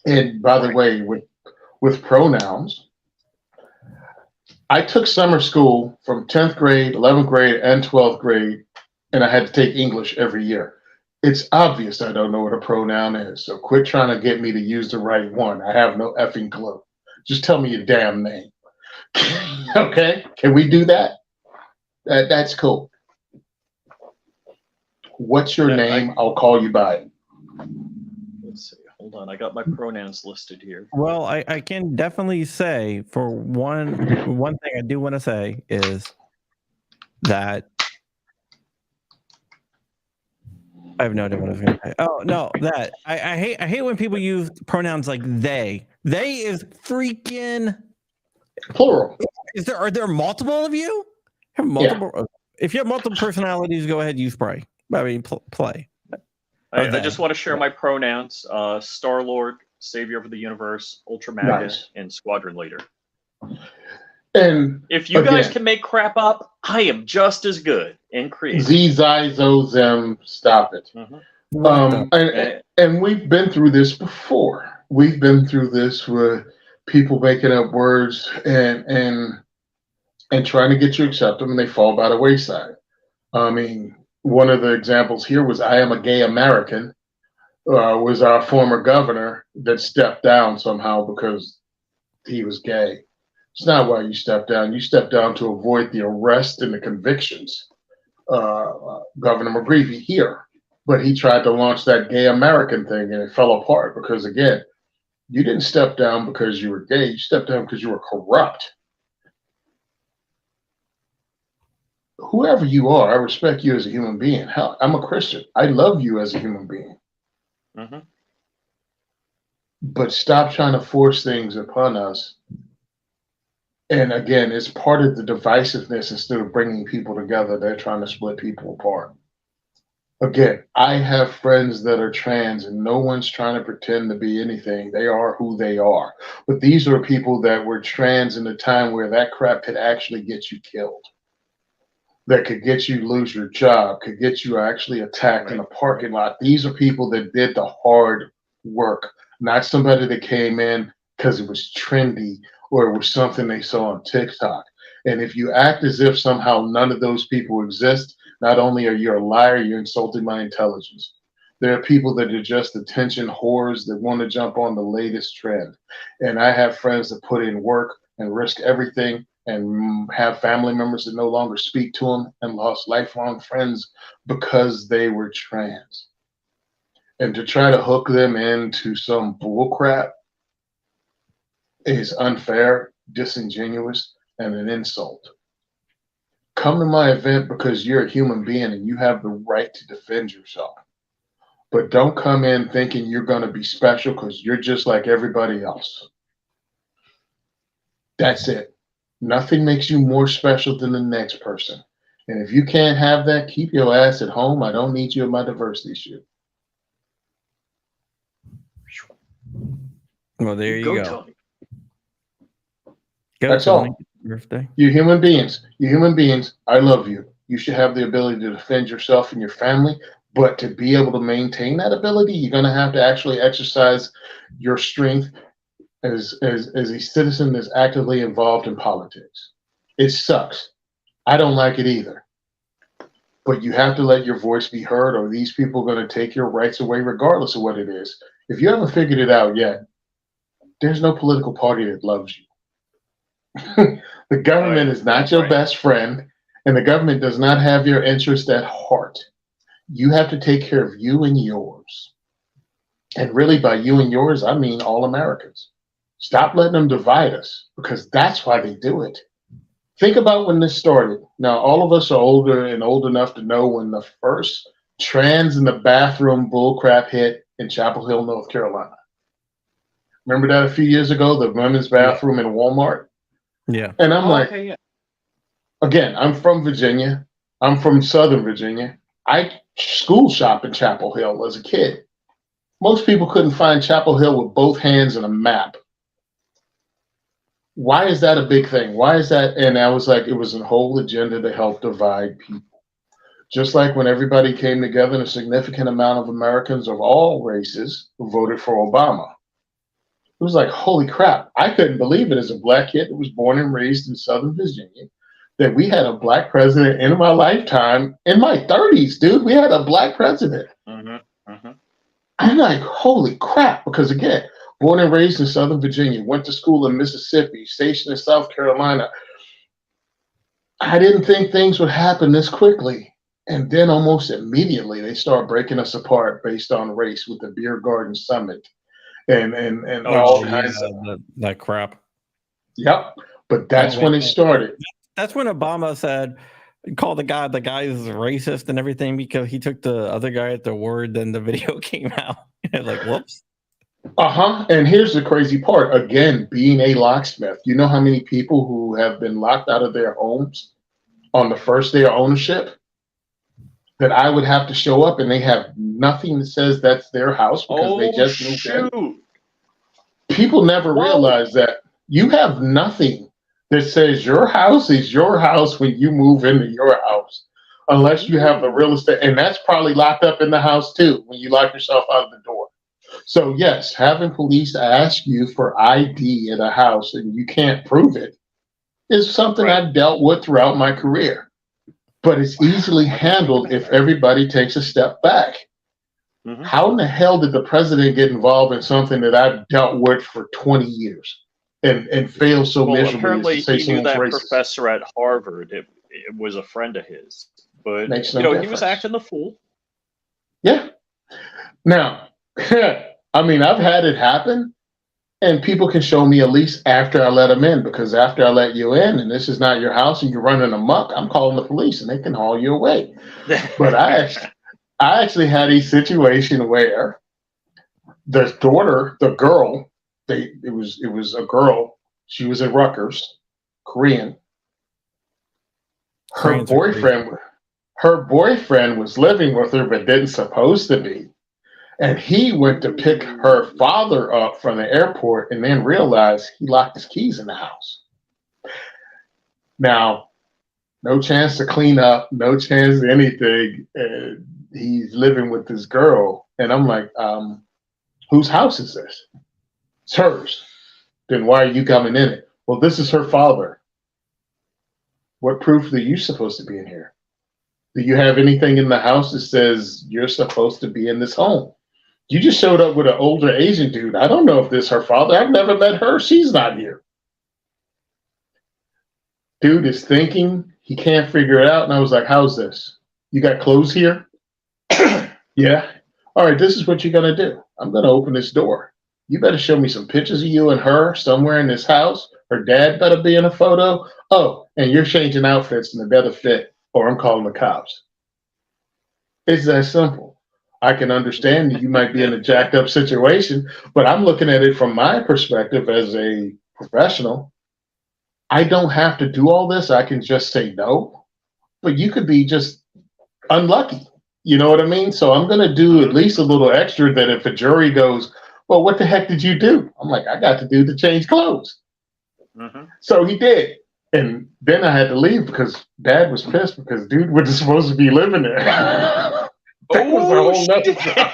And by the way, with pronouns, I took summer school from 10th grade, 11th grade, and 12th grade, and I had to take English every year. It's obvious I don't know what a pronoun is, so quit trying to get me to use the right one. I have no effing clue. Just tell me your damn name. Okay? Can we do that? That's cool. What's your name? I'll call you by it. Let's see. Hold on. I got my pronouns listed here. Well, I can definitely say for one thing I do want to say is that I have no idea what I was going to say. Oh no, that I hate when people use pronouns like they. They is freaking Plural. Are there multiple of you? Have multiple. Yeah. If you have multiple personalities, go ahead, use play. I mean, play. I just want to share my pronouns: Star-Lord, Savior of the Universe, Ultra Magna, and Squadron Leader. And if you guys can make crap up, I am just as good and creative. Zem, stop it. And we've been through this before. We've been through this with people making up words and trying to get you to accept them, and they fall by the wayside. I mean, one of the examples here was I am a gay American, was our former governor that stepped down somehow because he was gay. It's not why you step down. You step down to avoid the arrest and the convictions. Governor McGreevey here, but he tried to launch that gay American thing and it fell apart because, again, you didn't step down because you were gay. You stepped down because you were corrupt. Whoever you are, I respect you as a human being. Hell, I'm a Christian. I love you as a human being. Mm-hmm. But stop trying to force things upon us. And again, it's part of the divisiveness. Instead of bringing people together, they're trying to split people apart. Again, I have friends that are trans and no one's trying to pretend to be anything. They are who they are. But these are people that were trans in a time where that crap could actually get you killed. That could get you lose your job, could get you actually attacked in a parking lot. These are people that did the hard work, not somebody that came in because it was trendy or it was something they saw on TikTok. And if you act as if somehow none of those people exist, not only are you a liar, you're insulting my intelligence. There are people that are just attention whores that want to jump on the latest trend. And I have friends that put in work and risk everything and have family members that no longer speak to them and lost lifelong friends because they were trans. And to try to hook them into some bullcrap is unfair. disingenuous, and an insult. Come to my event because you're a human being and you have the right to defend yourself. But don't come in thinking you're going to be special because you're just like everybody else. That's it. Nothing makes you more special than the next person. And if you can't have that, keep your ass at home. I don't need you at my diversity shoot. Well, there you go. Tony. Go, That's Tony. all. Birthday. You human beings. You human beings. I love you. You should have the ability to defend yourself and your family. But to be able to maintain that ability, you're going to have to actually exercise your strength as a citizen that's actively involved in politics. It sucks. I don't like it either. But you have to let your voice be heard, or these people are going to take your rights away regardless of what it is. If you haven't figured it out yet, there's no political party that loves you. The government is not your best friend, and the government does not have your interest at heart. You have to take care of you and yours. And really, by you and yours, I mean all Americans. Stop letting them divide us, because that's why they do it. Think about when this started. Now, all of us are older and old enough to know when the first trans in the bathroom bullcrap hit in Chapel Hill, North Carolina. Remember that a few years ago, the women's bathroom in Walmart? Yeah. And I'm like, okay, yeah. Again, I'm from Virginia. I'm from Southern Virginia. I school shop in Chapel Hill as a kid. Most people couldn't find Chapel Hill with both hands and a map. Why is that a big thing? Why is that? And I was like, it was a whole agenda to help divide people. Just like when everybody came together, and a significant amount of Americans of all races voted for Obama. It was like, holy crap. I couldn't believe it as a black kid that was born and raised in Southern Virginia, that we had a black president in my lifetime, in my 30s, dude. We had a black president. I'm like, holy crap. Because again, born and raised in Southern Virginia, went to school in Mississippi, stationed in South Carolina. I didn't think things would happen this quickly. And then almost immediately they start breaking us apart based on race with the Beer Garden Summit and all kinds of that crap. Yep. But that's when it started. That's when Obama said, called the guy is racist and everything because he took the other guy at their word. Then the video came out. Like, whoops. And here's the crazy part. Again, being a locksmith, you know how many people who have been locked out of their homes on the first day of ownership that I would have to show up and they have nothing that says that's their house because they just moved in. People never realize that you have nothing that says your house is your house when you move into your house, unless you have the real estate. And that's probably locked up in the house too, when you lock yourself out of the door. So yes, having police ask you for ID at a house and you can't prove it is something I've dealt with throughout my career. But it's easily handled if everybody takes a step back. How in the hell did the president get involved in something that I've dealt with for 20 years and failed so miserably? Apparently, he knew that professor at Harvard. It was a friend of his, but he was acting the fool. Yeah. Now, I mean, I've had it happen, and people can show me at least after I let them in, because after I let you in, and this is not your house, and you're running amok, I'm calling the police, and they can haul you away. But I actually had a situation where the daughter, the girl, it was a girl. She was at Rutgers, Korean. Her boyfriend was living with her, but didn't supposed to be. And he went to pick her father up from the airport and then realized he locked his keys in the house. Now, no chance to clean up, no chance to anything. He's living with this girl. And I'm like, whose house is this? It's hers. Then why are you coming in it? Well, this is her father. What proof are you supposed to be in here? Do you have anything in the house that says you're supposed to be in this home? You just showed up with an older Asian dude. I don't know if this is her father. I've never met her. She's not here. Dude is thinking. He can't figure it out. And I was like, how's this? You got clothes here? Yeah. All right, this is what you're going to do. I'm going to open this door. You better show me some pictures of you and her somewhere in this house Her dad better be in a photo. Oh, and you're changing outfits and they better fit, or I'm calling the cops. It's that simple. I can understand that you might be in a jacked up situation, but I'm looking at it from my perspective as a professional. I don't have to do all this. I can just say no, but you could be just unlucky. You know what I mean? So I'm going to do at least a little extra that if a jury goes, well, what the heck did you do? I'm like, I got to do to change clothes. Mm-hmm. So he did. And then I had to leave because Dad was pissed because dude was supposed to be living there. That was a whole nother job.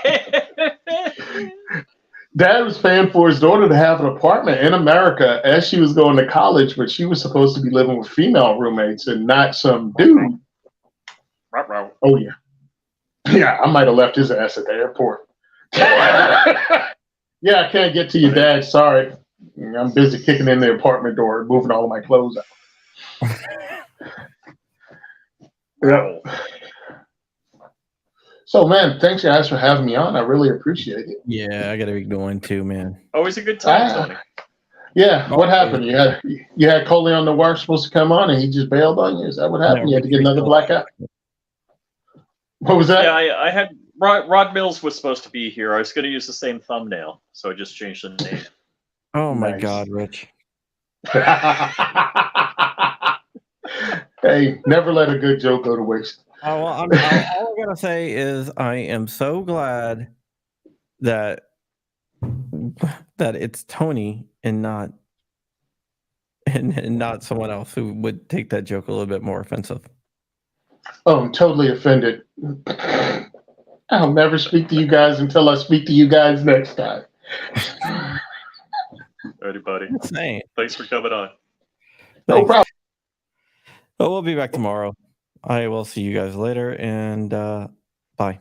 Dad was paying for his daughter to have an apartment in America as she was going to college, but she was supposed to be living with female roommates and not some dude. Oh, yeah. Yeah, I might have left his ass at the airport. Yeah, I can't get to your dad. Sorry. I'm busy kicking in the apartment door and moving all of my clothes out. Yeah. So, man, thanks guys for having me on. I really appreciate it. Yeah, I gotta be going too, man. Always a good time, Tony. Yeah, what happened? You had Coleon Noir supposed to come on and he just bailed on you? Is that what happened? You had to get another blackout? What was that? Yeah, I had Rod Mills was supposed to be here. I was going to use the same thumbnail, so I just changed the name. Oh my God, Rich. Hey, never let a good joke go to waste. Oh, well, all I gotta say is I am so glad that it's Tony and not someone else who would take that joke a little bit more offensive. Oh, I'm totally offended. I'll never speak to you guys until I speak to you guys next time. Alrighty, buddy. Insane. Thanks for coming on. No problem. Well, we'll be back tomorrow. I will see you guys later, and bye.